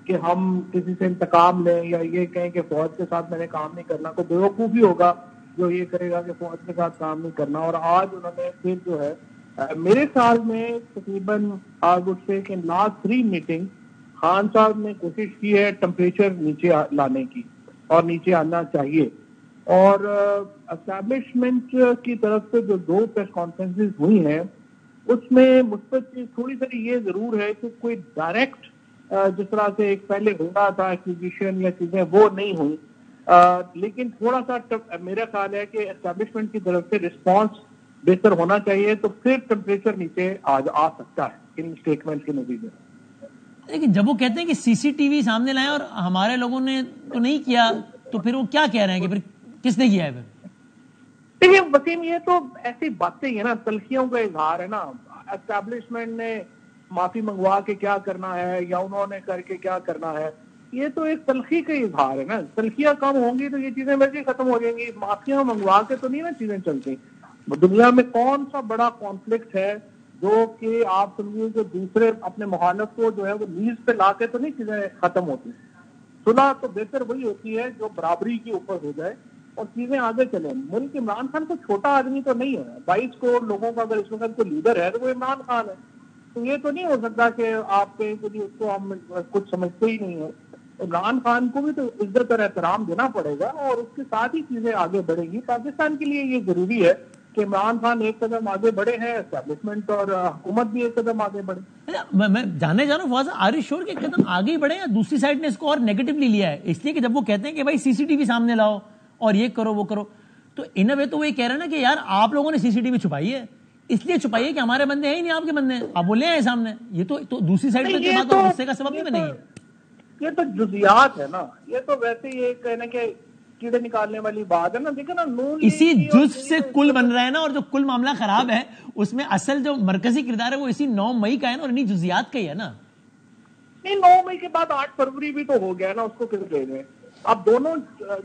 کہ ہم کسی سے انتقام لیں یا یہ کہیں کہ فوج کے ساتھ میں نے کام نہیں کرنا، کوئی بیوقوفی ہوگا جو یہ کرے گا کہ فوج کے ساتھ کام نہیں کرنا۔ اور آج انہوں نے پھر جو ہے میرے خیال میں تقریباً آئی وڈ سے کہ لاسٹ 3 میٹنگ خان صاحب نے کوشش کی ہے ٹیمپریچر نیچے لانے کی، اور نیچے آنا چاہیے۔ اور اسٹیبلشمنٹ کی طرف سے جو 2 پریس کانفرنسز ہوئی ہیں اس میں مثبت چیز تھوڑی سی یہ ضرور ہے کہ کوئی ڈائریکٹ جس طرح سے ایک پہلے ہو رہا تھا ایکوزیشن یا چیزیں وہ نہیں ہوئی، لیکن تھوڑا سا میرا خیال ہے کہ اسٹیبلشمنٹ کی طرف سے رسپانس بہتر ہونا چاہیے، تو پھر ٹیمپریچر نیچے آ سکتا ہے ان اسٹیٹمنٹ کے نتیجے۔ لیکن جب وہ کہتے ہیں کہ سی سی ٹی وی سامنے لائیں اور ہمارے لوگوں نے تو نہیں کیا، تو پھر وہ کیا کہہ رہے ہیں کہ پھر کس نے کیا ہے؟ پھر دیکھیے وسیم، یہ تو ایسی باتیں ہی ہے نا، تلخیوں کا اظہار ہے نا۔ اسٹیبلشمنٹ نے معافی منگوا کے کیا کرنا ہے یا انہوں نے کر کے کیا کرنا ہے، یہ تو ایک تلخی کا اظہار ہے نا۔ تلخیاں کم ہوں گی تو یہ چیزیں ویسے ختم ہو جائیں گی، معافیاں منگوا کے تو نہیں نا چیزیں چلتی۔ دنیا میں کون سا بڑا کانفلکٹ ہے جو کہ آپ سمجھیے کہ دوسرے اپنے مخالف کو جو ہے وہ نیز پہ لا کے تو نہیں چیزیں ختم ہوتی۔ صلح تو بہتر وہی ہوتی ہے جو برابری کے اوپر ہو جائے اور چیزیں آگے چلیں۔ ملک عمران خان کو چھوٹا آدمی تو نہیں ہے، 22 کروڑ لوگوں کا اگر اس وقت کوئی لیڈر ہے تو وہ عمران خان ہے، تو یہ تو نہیں ہو سکتا کہ آپ کہیں کہ اس کو ہم کچھ سمجھتے ہی نہیں ہے۔ عمران خان کو بھی تو عزت اور احترام دینا پڑے گا اور اس کے ساتھ ہی چیزیں آگے بڑھیں گی۔ پاکستان کے لیے یہ ضروری ہے کہ عمران خان ایک قدم آگے بڑھے ہیں، اسٹیبلشمنٹ اور حکومت بھی ایک قدم آگے بڑھے۔ میں جاننے جا رہا ہوں فواز، آر یو شیور کہ ایک قدم آگے ہی بڑھے یا دوسری سائڈ نے اس کو اور نیگیٹولی لیا ہے؟ اس لیے کہ جب وہ کہتے ہیں کہ بھائی سی سی ٹی وی سامنے لاؤ اور یہ کرو وہ کرو، تو ان اے وے تو وہ یہ کہہ رہے ہیں نا کہ یار آپ لوگوں نے سی سی ٹی وی چھپائی ہے، اس لیے چھپائی ہے کہ ہمارے بندے ہیں ہی نہیں، آپ کے بندے ہیں، آپ بولے ہیں سامنے۔ یہ تو دوسری سائڈ پہ بات غصے کا سبب نہیں بنے گی۔ یہ تو جزیات ہے نا، یہ تو ویسے ہی ایک کہنا کہ کیڑے نکالنے والی بات ہے نا۔ دیکھیں نا، اسی جز سے کل بن رہا ہے نا، اور جو کل معاملہ خراب ہے اس میں اصل جو مرکزی کردار ہے وہ اسی 9 مئی کا ہے نا، اور انہی جزیات کا ہی ہے نا۔ نہیں، 9 مئی کے بعد 8 فروری بھی تو ہو گیا نا، اس کو کس دے دیں۔ اب دونوں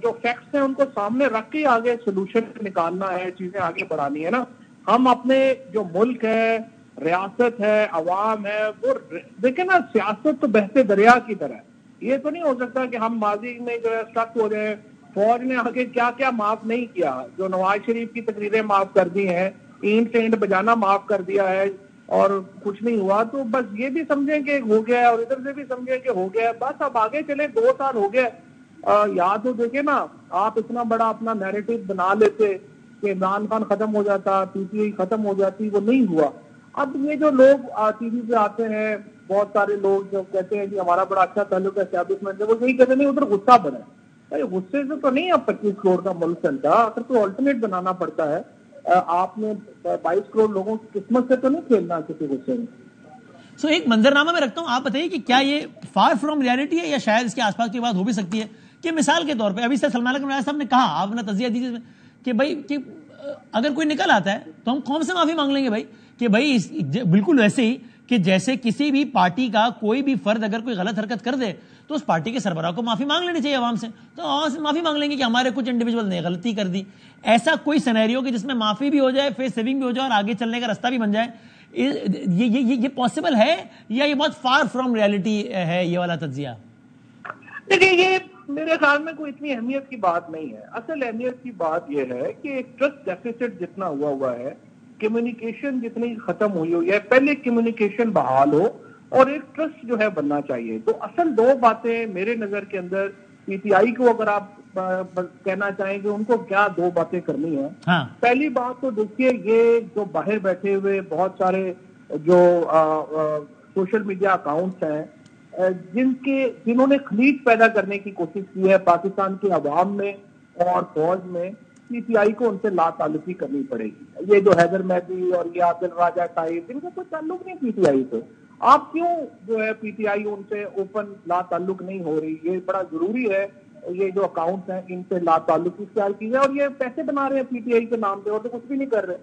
جو فیکٹس ہیں ان کو سامنے رکھ کے آگے سولوشن نکالنا ہے, چیزیں آگے بڑھانی ہے نا. ہم اپنے جو ملک ہے, ریاست ہے, عوام ہے, وہ دیکھیں نا, سیاست تو بہتے دریا کی طرح ہے. یہ تو نہیں ہو سکتا کہ ہم ماضی میں جو ہے اسٹک ہو جائیں. فوج نے آگے کیا کیا معاف نہیں کیا, جو نواز شریف کی تقریریں معاف کر دی ہیں, اینٹ سے اینٹ بجانا معاف کر دیا ہے اور کچھ نہیں ہوا. تو بس یہ بھی سمجھیں کہ ہو گیا ہے اور ادھر سے بھی سمجھیں کہ ہو گیا ہے, بس اب آگے چلیں. 2 سال ہو گئے. یا تو دیکھیں نا, آپ اتنا بڑا اپنا نیریٹو بنا لیتے کہ عمران خان ختم ہو جاتا, پی ٹی آئی ختم ہو جاتی, وہ نہیں ہوا. اب یہ جو لوگ ٹی وی پہ آتے ہیں, بہت سارے لوگ جو کہتے ہیں کہ ہمارا بڑا اچھا تعلق ہے اسٹیبلشمنٹ سے, وہ یہی کہتے ہیں ادھر غصہ بنا ہے. غصے سے تو نہیں اب 25 کروڑ کا ملک چلتا, اگر کوئی آلٹرنیٹ بنانا پڑتا ہے. آپ نے 22 کروڑ لوگوں کی قسمت سے تو نہیں کھیلنا کسی غصے میں. سو ایک منظرنامہ میں رکھتا ہوں, آپ بتائیے کہ کیا یہ فار فرام ریالٹی ہے یا شاید اس کے آس پاس کی بات ہو بھی سکتی ہے کہ مثال کے طور پہ ابھی سے سلمان اکرم راجہ صاحب نے کہا, آپ نے تجزیہ دیجیے کہ بھائی کہ اگر کوئی نکل آتا ہے تو ہم قوم سے معافی مانگ لیں گے بھائی, کہ بھائی بالکل ویسے ہی کہ جیسے کسی بھی پارٹی کا کوئی بھی فرد اگر کوئی غلط حرکت کر دے تو اس پارٹی کے سربراہ کو معافی مانگ لینی چاہیے عوام سے. تو عوام سے معافی مانگ لیں گے کہ ہمارے کچھ انڈیویجول نے غلطی کر دی. ایسا کوئی سینیریو کہ جس میں معافی بھی ہو جائے, فیس سیونگ بھی ہو جائے اور آگے چلنے کا راستہ بھی بن جائے, یہ پاسبل ہے یا یہ بہت فار فرام ریالٹی ہے یہ والا تجزیہ؟ دیکھیں, یہ میرے خیال میں کوئی اتنی اہمیت کی بات نہیں ہے. اصل اہمیت کی بات یہ ہے کہ ایک ٹرسٹ ڈیفیسٹ جتنا ہوا ہے, کمیونیکیشن جتنی ختم ہوئی ہے, پہلے کمیونیکیشن بحال ہو اور ایک ٹرسٹ جو ہے بننا چاہیے. تو اصل 2 باتیں میرے نظر کے اندر, پی ٹی آئی کو اگر آپ کہنا چاہیں کہ ان کو کیا 2 باتیں کرنی ہیں. پہلی بات تو دیکھیے, یہ جو باہر بیٹھے ہوئے بہت سارے جو سوشل میڈیا اکاؤنٹس ہیں جنہوں نے خلیج پیدا کرنے کی کوشش کی ہے پاکستان کے عوام میں اور فوج میں, پی ٹی آئی کو ان سے لا تعلقی کرنی پڑے گی. یہ جو حیدر مہدی اور یہ عادل راجہ ٹائپ, ان کا کوئی تعلق نہیں پی ٹی آئی سے. آپ کیوں جو ہے پی ٹی آئی ان سے اوپن لا تعلق نہیں ہو رہی؟ یہ بڑا ضروری ہے, یہ جو اکاؤنٹس ہیں ان سے لا تعلقی اختیار کی جائے. اور یہ پیسے بنا رہے ہیں پی ٹی آئی کے نام پہ اور تو کچھ بھی نہیں کر رہے,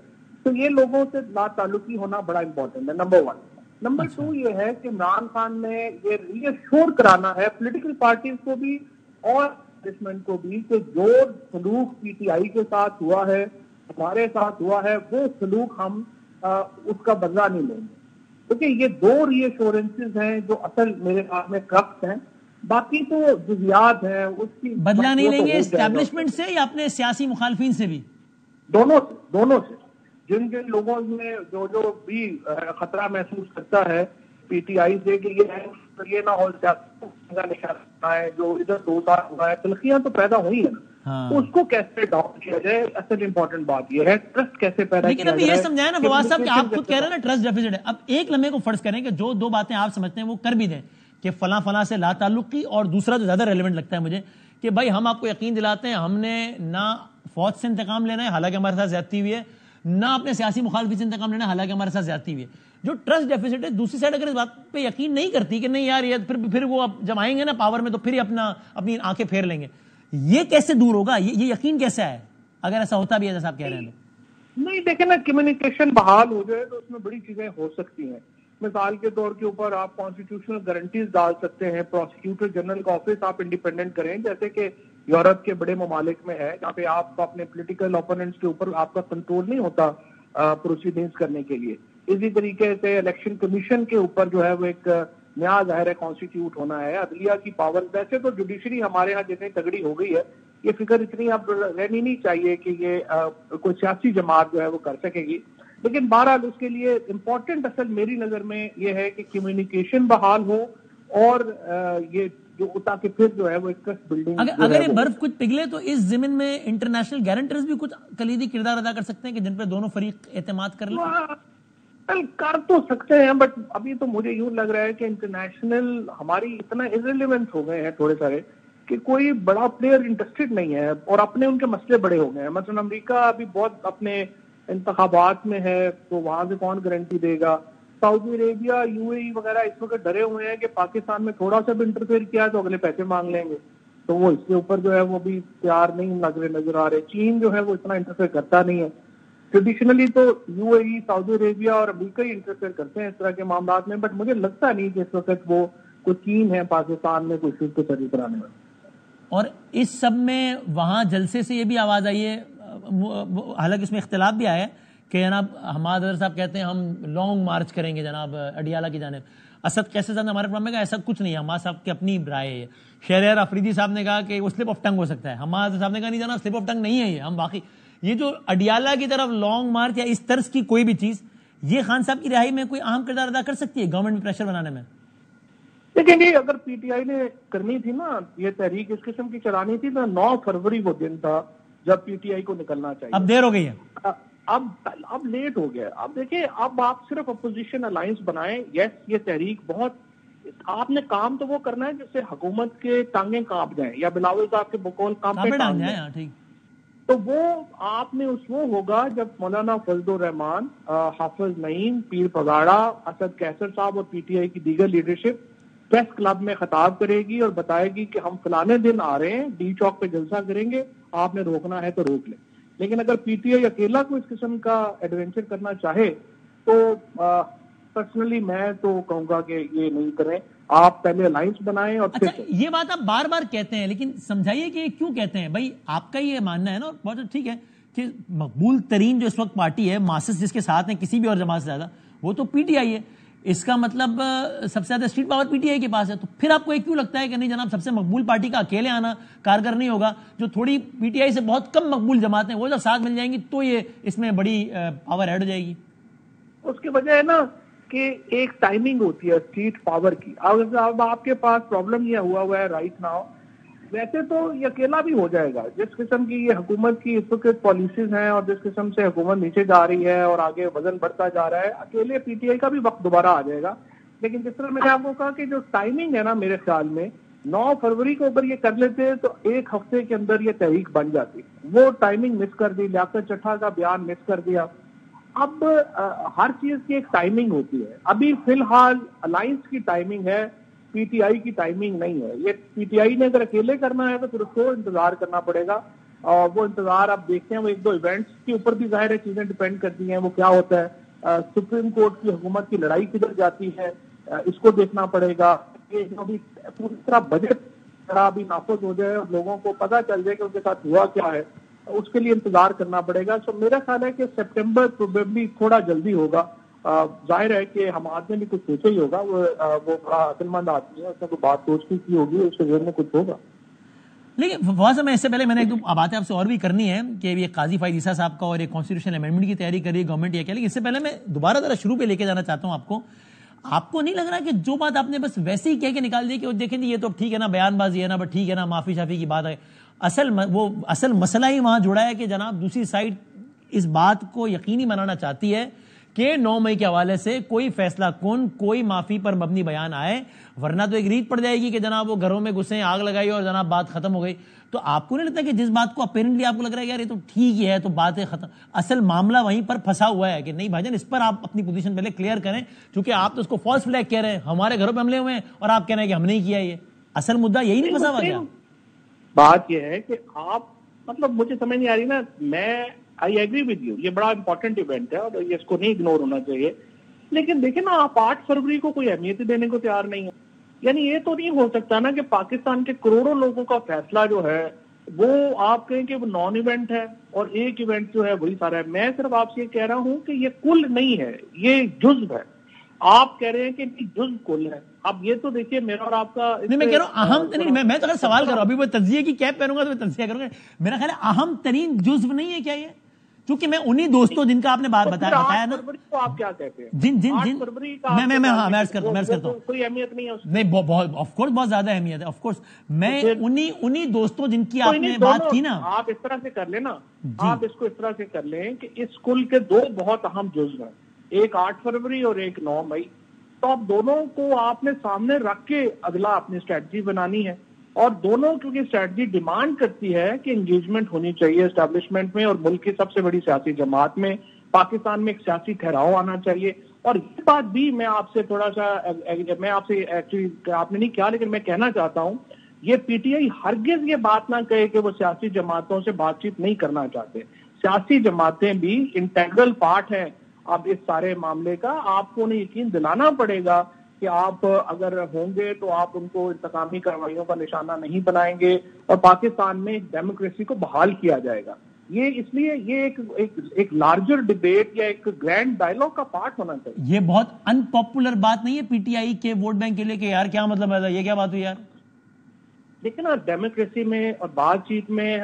تو یہ لوگوں سے لا تعلقی ہونا بڑا امپورٹنٹ ہے, نمبر 1. نمبر 2 یہ ہے کہ عمران خان نے یہ ری ایشور کرانا ہے پولیٹیکل پارٹیز کو بھی اور اسٹیبلشمنٹ کو بھی کہ جو سلوک پی ٹی آئی کے ساتھ ہوا ہے, ہمارے ساتھ ہوا ہے, وہ سلوک ہم اس کا بدلہ نہیں لیں گے. کیونکہ یہ 2 ری ایشورنسز ہیں جو اصل میرے خیال میں کرکس ہیں. باقی تو جزیات ہیں اس کی. بدلہ نہیں لیں گے اسٹیبلشمنٹ سے یا اپنے سیاسی مخالفین سے بھی؟ دونوں سے. جن لوگوں میں جو بھی خطرہ محسوس کرتا ہے پی ٹی آئی سے کہ یہ نہ ہو نشانہ ہے, جو ادھر 2 سال ہوا ہے, تلخیاں تو پیدا ہوئی ہیں نا, اس کو کیسے ڈاؤن کیا جائے. اصل امپورٹنٹ بات یہ ہے ٹرسٹ کیسے پیدا کیا جائے. لیکن ابھی یہ سمجھائیں نا فواز صاحب کہ آپ خود کہہ رہے ہیں نا ٹرسٹ ڈیفیسٹ ہے. اب ایک لمحے کو فرض کریں کہ جو 2 باتیں آپ سمجھتے ہیں وہ کر بھی دیں کہ فلاں سے لا تعلقی, اور دوسرا جو زیادہ ریلیونٹ لگتا ہے مجھے کہ بھائی ہم آپ کو یقین دلاتے ہیں ہم نے نہ فوج سے انتقام لینا ہے حالانکہ ہمارے ساتھ زیادتی ہوئی ہے, نہ اپنے سیاسی مخالفین سے انتقام لینا ہے حالانکہ ہمارے ساتھ زیادتی ہوئی ہے. جو ٹرسٹ ڈیفیسٹ ہے, دوسری سائڈ اگر اس بات پہ یقین نہیں کرتی کہ نہیں یار یہ پھر وہ جب آئیں گے نا پاور میں تو پھر اپنی آنکھیں پھیر لیں گے, یہ کیسے دور ہوگا؟ یہ یقین کیسے ہے اگر ایسا ہوتا بھی ہے جیسا آپ کہہ رہے ہیں؟ نہیں دیکھیں نا, کمیونیکیشن بحال ہو جائے تو اس میں بڑی چیزیں ہو سکتی ہیں. مثال کے طور کے اوپر آپ کانسٹیٹیوشنل گارنٹیز ڈال سکتے ہیں, پروسیکیوٹر جنرل کا آفس آپ انڈیپینڈنٹ کریں جیسے کہ یورپ کے بڑے ممالک میں ہے, جہاں پہ آپ اپنے پولیٹیکل اوپوننٹس کے اوپر آپ کا کنٹرول نہیں ہوتا پروسیڈنگز کرنے کے لیے. اسی طریقے سے الیکشن کمیشن کے اوپر جو ہے وہ ایک نیا ظاہر ہے کانسٹیٹیوٹ ہونا ہے. عدلیہ کی پاور, ویسے تو جوڈیشری ہمارے ہاں جتنی تگڑی ہو گئی ہے, یہ فکر اتنی اب رہنی نہیں چاہیے کہ یہ کوئی سیاسی جماعت جو ہے وہ کر سکے گی. لیکن بہرحال اس کے لیے امپورٹنٹ اصل میری نظر میں یہ ہے کہ کمیونیکیشن بحال ہو اور یہ جو تاکہ پھر جو ہے وہ ایک ٹرسٹ بلڈنگ. اگر یہ برف کچھ پگھلے تو اس ضمن میں انٹرنیشنل گارنٹرز بھی کچھ کلیدی کردار ادا کر سکتے ہیں کہ جن پہ دونوں فریق اعتماد کر لیں. کر تو سکتے ہیں, بٹ ابھی تو مجھے یوں لگ رہا ہے کہ انٹرنیشنل ہماری اتنا ارریلیونٹ ہو گئے ہیں تھوڑے سارے کہ کوئی بڑا پلیئر انٹرسٹڈ نہیں ہے, اور اپنے ان کے مسئلے بڑے ہو گئے ہیں. مثلا امریکہ ابھی بہت اپنے انتخابات میں ہے, تو وہاں سے کون گارنٹی دے گا. Saudi Arabia, U A E وغیرہ اس وقت ڈرے ہوئے ہیں کہ پاکستان میں تھوڑا سا بھی انٹرفیئر کیا تو اگلے پیسے مانگ لیں گے, تو وہ اس کے اوپر جو ہے وہ بھی تیار نہیں نظر آ رہے. چین جو ہے وہ اتنا انٹرفیئر کرتا نہیں ہے. ٹریڈیشنلی تو یو اے ای, سعودی عربیہ اور امریکہ ہی انٹرفیئر کرتے ہیں اس طرح کے معاملات میں, بٹ مجھے لگتا نہیں کہ اس وقت وہ کوئی چین ہے پاکستان میں کوئی شرط کو سری کرانے میں. اور اس سب میں وہاں جلسے سے یہ بھی آواز آئی ہے, حالانکہ اس میں اختلاف بھی آیا ہے کہ جناب حماد اظہر صاحب کہتے ہیں ہم لانگ مارچ کریں گے جناب اڈیالہ کی جانب. اسد قیصر صاحب نے ہمارے پروگرام میں کہا ایسا کچھ نہیں ہے, حماد صاحب کی اپنی رائے ہے. شہریار افریدی صاحب نے کہا کہ وہ سلپ آف ٹنگ ہو سکتا ہے. حماد صاحب نے کہا نہیں جناب سلپ آف ٹنگ نہیں ہے یہ, ہم باقی یہ جو اڈیالہ کی طرف لانگ مارچ یا اس طرز کی کوئی بھی چیز, یہ خان صاحب کی رہائی میں کوئی اہم کردار ادا کر سکتی ہے گورنمنٹ میں پریشر بنانے میں؟ لیکن یہ اگر پی ٹی آئی نے کرنی تھی نا, یہ تحریک اس قسم کی چلانی تھی تو 9 فروری وہ دن تھا جب پی ٹی آئی کو نکلنا چاہیے. اب دیر ہو گئی ہے, اب لیٹ ہو گیا. اب دیکھیں, اب آپ صرف اپوزیشن الائنس بنائیں. یس, یہ تحریک بہت, آپ نے کام تو وہ کرنا ہے جس سے حکومت کے ٹانگیں کانپ جائیں, یا بلاول صاحب کے بقول کانپے ٹانگ جائیں. تو وہ آپ نے وہ ہوگا جب مولانا فضل الرحمان, حافظ نعیم, پیر پگاڑا, اسد قیصر صاحب اور پی ٹی آئی کی دیگر لیڈرشپ پریس کلب میں خطاب کرے گی اور بتائے گی کہ ہم فلانے دن آ رہے ہیں, ڈی چوک پہ جلسہ کریں گے, آپ نے روکنا ہے تو روک لیں. لیکن اگر پی ٹی آئی اکیلا کو اس قسم کا ایڈونچر کرنا چاہے تو پرسنلی میں تو کہوں گا کہ یہ نہیں کریں. آپ پہلے الائنس بنائیں. اور اچھا, یہ بات آپ بار بار کہتے ہیں, لیکن سمجھائیے کہ کیوں کہتے ہیں بھائی؟ آپ کا یہ ماننا ہے نا, بہت ٹھیک ہے کہ مقبول ترین جو اس وقت پارٹی ہے, ماسس جس کے ساتھ ہیں کسی بھی اور جماعت سے زیادہ, وہ تو پی ٹی آئی ہے. اس کا مطلب سب سے زیادہ street power P T I کے پاس ہے. تو پھر آپ کو یہ کیوں لگتا ہے کہ نہیں جناب سب سے مقبول پارٹی کا اکیلے آنا کارگر نہیں ہوگا؟ جو تھوڑی پی ٹی آئی سے بہت کم مقبول جماعتیں وہ جب ساتھ مل جائیں گی تو یہ اس میں بڑی پاور ایڈ ہو جائے گی. اس کی وجہ ہے نا کہ ایک ٹائمنگ ہوتی ہے اسٹریٹ پاور کی. اب آپ کے پاس پرابلم یہ ہوا ہے رائٹ ناؤ. ویسے تو یہ اکیلا بھی ہو جائے گا, جس قسم کی یہ حکومت کی اس وقت پالیسیز ہیں اور جس قسم سے حکومت نیچے جا رہی ہے اور آگے وزن بڑھتا جا رہا ہے, اکیلے پی ٹی آئی کا بھی وقت دوبارہ آ جائے گا. لیکن جس طرح میں نے آپ کو کہا کہ جو ٹائمنگ ہے نا, میرے خیال میں 9 فروری کو اگر یہ کر لیتے تو 1 ہفتے کے اندر یہ تحریک بن جاتی. وہ ٹائمنگ مس کر دی, لیاقت چٹھا کا بیان مس کر دیا. اب ہر چیز کی ایک ٹائمنگ ہوتی ہے. ابھی فی الحال الائنس کی ٹائمنگ ہے, پی ٹی آئی کی ٹائمنگ نہیں ہے. یہ پی ٹی آئی نے اگر اکیلے کرنا ہے تو پھر اس کو انتظار کرنا پڑے گا. اور وہ انتظار آپ دیکھتے ہیں, وہ 1-2 ایونٹس کے اوپر بھی ظاہر ہے چیزیں ڈیپینڈ کرتی ہیں. وہ کیا ہوتا ہے, سپریم کورٹ کی حکومت کی لڑائی کدھر جاتی ہے, اس کو دیکھنا پڑے گا. یہ جو بھی پوری طرح بجٹ بھی نافذ ہو جائے اور لوگوں کو پتہ چل جائے کہ ان کے ساتھ ہوا کیا ہے, اس کے لیے انتظار کرنا پڑے گا. سو میرا خیال ہے کہ سپٹمبر پروبیبلی تھوڑا جلدی ہوگا. ظاہر ہے کہ ہم آدمی بھی کچھ سوچا ہی ہوگا, وہ بڑا عقل مند آدمی ہے, اس نے کوئی بات سوچ کی ہوگی, اس کے ذہن میں کچھ ہوگا. لیکن فواز صاحب, اس سے پہلے میں نے ایک دو باتیں آپ سے اور بھی کرنی ہے کہ یہ قاضی فائز عیسیٰ صاحب کا اور ایک کانسٹیٹیوشنل امینڈمنٹ کی تیاری کر رہی ہے گورنمنٹ یا کیا, لیکن اس سے پہلے میں دوبارہ ذرا شروع پہ لے کے جانا چاہتا ہوں آپ کو. آپ کو نہیں لگ رہا کہ جو بات آپ نے بس ویسے ہی کہہ کے نکال دی کہ دیکھیں جی یہ تو ٹھیک ہے نا بیان بازی ہے نا, بٹ ٹھیک ہے نا معافی شافی کی بات ہے, اصل مسئلہ ہی وہاں جڑا ہے کہ جناب دوسری سائڈ اس بات کو یقینی بنانا چاہتی ہے کہ 9 مئی کے حوالے سے کوئی فیصلہ کن, کوئی معافی پر مبنی بیان آئے, ورنہ تو ایک ریت پڑ جائے گی کہ جناب وہ گھروں میں گھسیں, آگ لگائی اور جناب بات ختم ہو گئی. تو آپ کو نہیں لگتا کہ جس بات کو اپیرنٹلی آپ کو لگ رہا ہے یار یہ تو ٹھیک ہی ہے تو بات ہے ختم, اصل معاملہ وہیں پر پھنسا ہوا ہے کہ نہیں بھائی جان اس پر آپ اپنی پوزیشن پہلے کلیئر کریں, کیونکہ آپ تو اس کو فالس فلیگ کہہ رہے ہیں, ہمارے گھروں پہ حملے ہوئے ہیں اور آپ کہہ رہے ہیں کہ ہم نہیں کیا. یہ اصل مدعا یہی نہیں پھنسا ہوا کیا؟ بات یہ ہے کہ آپ مطلب مجھے سمجھ نہیں آ رہی نا, میں آئی ایگری ود یو, یہ بڑا امپورٹنٹ ایونٹ ہے اور اس کو نہیں اگنور ہونا چاہیے. لیکن دیکھیں نا, آپ 8 فروری کو کوئی اہمیت دینے کو تیار نہیں ہے. یعنی یہ تو نہیں ہو سکتا نا کہ پاکستان کے کروڑوں لوگوں کا فیصلہ جو ہے وہ آپ کہیں کہ وہ نان ایونٹ ہے اور ایک ایونٹ جو ہے وہی سارا ہے. میں صرف آپ سے یہ کہہ رہا ہوں کہ یہ کل نہیں ہے, یہ جزو ہے. آپ کہہ رہے ہیں کہ جزو کل ہے. اب یہ تو دیکھیے میرا اور آپ کا نہیں, میں کہہ رہا ہوں اہم ترین, میں تو اگر سوال کر رہا ہوں, ابھی وہ تجزیے کی کیپ پہنوں گا تو میں تجزیہ کروں گا. میرا خیال ہے اہم ترین جزو نہیں ہے کیا یہ؟ کیونکہ میں انہی دوستوں جن کا آپ نے بات بتایا نا, آپ کیا کہتے ہیں جن میں عرض کرتا ہوں کوئی اہمیت نہیں ہے نہیں, آف کورس بہت زیادہ اہمیت ہے. آف کورس میں انہی دوستوں جن کی آپ نے بات کی نا, آپ اس طرح سے کر لیں نا, آپ اس کو اس طرح سے کر لیں کہ اس کل کے 2 بہت اہم جزو ہیں, ایک 8 فروری اور ایک 9 مئی. تو اب دونوں کو آپ نے سامنے رکھ کے اگلا اپنی اسٹریٹجی بنانی ہے, اور دونوں کیونکہ اسٹریٹجی ڈیمانڈ کرتی ہے کہ انگیجمنٹ ہونی چاہیے اسٹیبلشمنٹ میں اور ملک کی سب سے بڑی سیاسی جماعت میں, پاکستان میں ایک سیاسی ٹھہراؤ آنا چاہیے. اور یہ بات بھی میں آپ سے تھوڑا سا, میں آپ سے ایکچولی آپ نے نہیں کہا لیکن میں کہنا چاہتا ہوں, یہ پی ٹی آئی ہرگز یہ بات نہ کہے کہ وہ سیاسی جماعتوں سے بات چیت نہیں کرنا چاہتے. سیاسی جماعتیں بھی انٹیگرل پارٹ ہیں اب اس سارے معاملے کا. آپ کو انہیں یقین دلانا پڑے گا کہ آپ اگر ہوں گے تو آپ ان کو انتقامی کارروائیوں کا نشانہ نہیں بنائیں گے اور پاکستان میں ڈیموکریسی کو بحال کیا جائے گا. یہ اس لیے یہ ایک لارجر ڈیبیٹ یا ایک گرینڈ ڈائلاگ کا پارٹ ہونا چاہیے. یہ بہت ان پاپولر بات نہیں ہے پی ٹی آئی کے ووٹ بینک کے لیے کہ یار کیا مطلب ہے, یہ کیا بات ہوئی یار؟ لیکن ڈیموکریسی میں اور بات چیت میں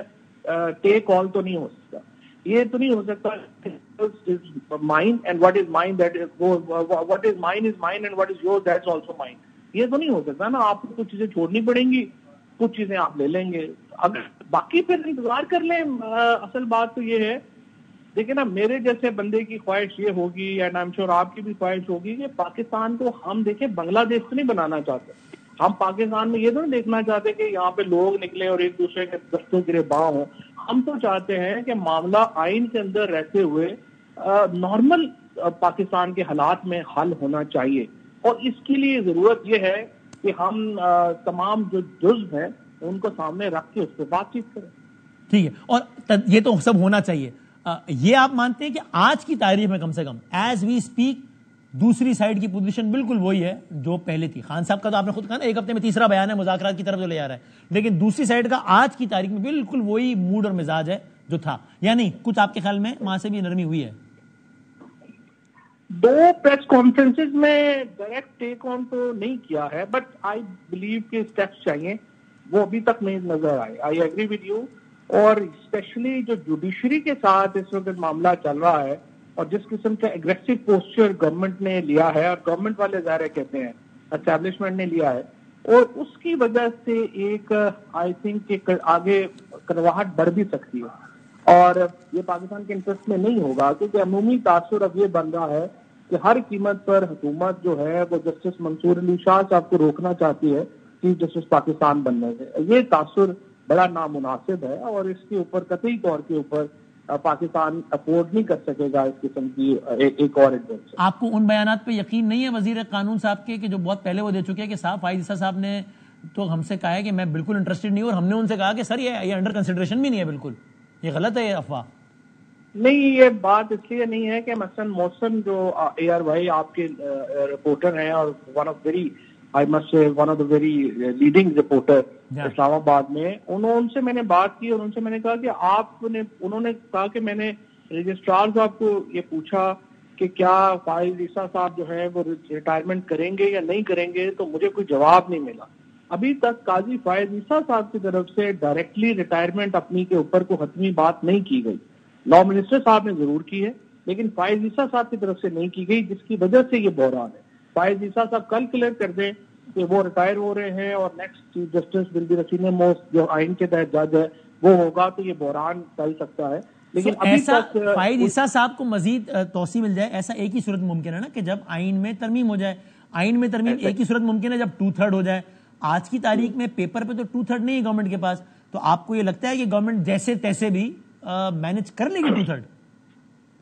ٹیک آل تو نہیں ہو سکتا. یہ تو نہیں ہو سکتا mine and what is mine that what is mine is mine and what is your that's also mine. یہ تو نہیں ہو سکتا نا. آپ کو کچھ چیزیں چھوڑنی پڑیں گی, کچھ چیزیں آپ لے لیں گے. اگر باقی پھر انتظار کر لیں. اصل بات تو یہ ہے, دیکھیں نا, میرے جیسے بندے کی خواہش یہ ہوگی اینڈ آئی ایم شیور آپ کی بھی خواہش ہوگی کہ پاکستان کو ہم دیکھیں بنگلہ دیش تو نہیں بنانا چاہتے. ہم پاکستان میں یہ تو نہیں دیکھنا چاہتے کہ یہاں پہ لوگ نکلیں اور ایک دوسرے کے دستوں گرباں ہوں. ہم تو چاہتے ہیں کہ معاملہ آئین کے اندر رہتے ہوئے نارمل پاکستان کے حالات میں حل ہونا چاہیے. اور اس کے لیے ضرورت یہ ہے کہ ہم تمام جو جزو ہیں ان کو سامنے رکھ کے اس پہ بات چیت کریں. ٹھیک ہے, اور یہ تو سب ہونا چاہیے. یہ آپ مانتے ہیں کہ آج کی تاریخ میں کم سے کم ایز وی اسپیک دوسری سائیڈ کی پوزیشن بالکل وہی ہے جو پہلے تھی؟ خان صاحب کا تو آپ نے خود کہا نا ایک ہفتے میں تیسرا بیان ہے مذاکرات کی طرف جو لے جا رہا ہے, لیکن دوسری سائیڈ کا آج کی تاریخ میں بالکل وہی موڈ اور مزاج ہے جو تھا, یا نہیں؟ کچھ آپ کے خیال میں وہاں سے بھی نرمی ہوئی ہے؟ دو پریس کانفرنسز میں ڈائریکٹ ٹیک آن تو نہیں کیا ہے, بٹ آئی بلیو کہ اسٹیپس چاہیے, وہ ابھی تک نہیں نظر آئے. I agree with you. اور اسپیشلی جو جوڈیشری کے ساتھ اس وقت معاملہ چل رہا ہے اور جس قسم کا اگریسو پوسچر گورنمنٹ نے لیا ہے, اور گورنمنٹ والے ظاہر کہتے ہیں اسٹیبلشمنٹ نے لیا ہے, اور اس کی وجہ سے ایک آئی تھنک کہ آگے کرواہٹ بڑھ بھی سکتی ہے. اور یہ پاکستان کے انٹرسٹ میں نہیں ہوگا, کیونکہ عمومی تاثر اب یہ بن رہا ہے کہ ہر قیمت پر حکومت جو ہے وہ جسٹس منصور علی شاہ صاحب کو روکنا چاہتی ہے چیف جسٹس پاکستان بننے سے. یہ تاثر بڑا نامناسب ہے اور اس کے اوپر قطعی طور کے اوپر پاکستان افورڈ نہیں کر سکے گا اس قسم کی ایک اور ایڈوانس. آپ کو ان بیانات پہ یقین نہیں ہے وزیر قانون صاحب کے کہ جو بہت پہلے وہ دے چکے ہیں کہ صاحب فائز عیسیٰ صاحب نے تو ہم سے کہا ہے کہ میں بالکل انٹرسٹڈ نہیں ہوں, اور ہم نے ان سے کہا کہ سر یہ انڈر کنسیڈریشن بھی نہیں ہے, بالکل یہ غلط ہے یہ افواہ؟ نہیں, یہ بات اس لیے نہیں ہے کہ مثلا محسن جو اے آر وائی آپ کے رپورٹر ہیں اور one of very I must say one of the very leading reporter Islamabad میں, ان سے میں نے بات کی اور ان سے میں نے کہا کہ انہوں نے کہا کہ میں نے رجسٹرار صاحب کو یہ پوچھا کہ کیا فائز عیسیٰ صاحب جو ہے وہ ریٹائرمنٹ کریں گے یا نہیں کریں گے, تو مجھے کوئی جواب نہیں ملا. ابھی تک قاضی فائز عیسیٰ صاحب کی طرف سے ڈائریکٹلی ریٹائرمنٹ اپنی کے اوپر کو حتمی بات نہیں کی گئی. لا منسٹر صاحب نے ضرور کی ہے, لیکن فائز عیسیٰ صاحب کی طرف سے نہیں کی گئی, جس کی وجہ سے یہ بحران ہے. فائز عیسیٰ صاحب کل کلیئر کر دیں کہ وہ ریٹائر ہو رہے ہیں اور next chief justice will be رسین موسٹ جو آئین کے تحت جج ہے وہ ہوگا, تو یہ بحران چل سکتا ہے. لیکن ایسا فائز عیسیٰ صاحب کو مزید توسیع مل جائے, ایسا ایک ہی صورت ممکن ہے نا کہ جب آئین میں ترمیم ہو جائے. آئین میں ترمیم ایک ہی صورت ممکن ہے جب 2/3 ہو جائے. آج کی تاریخ میں پیپر پہ تو 2/3 نہیں ہے گورنمنٹ کے پاس, تو آپ کو یہ لگتا ہے کہ گورنمنٹ جیسے تیسے بھی مینج کر لے گی 2/3؟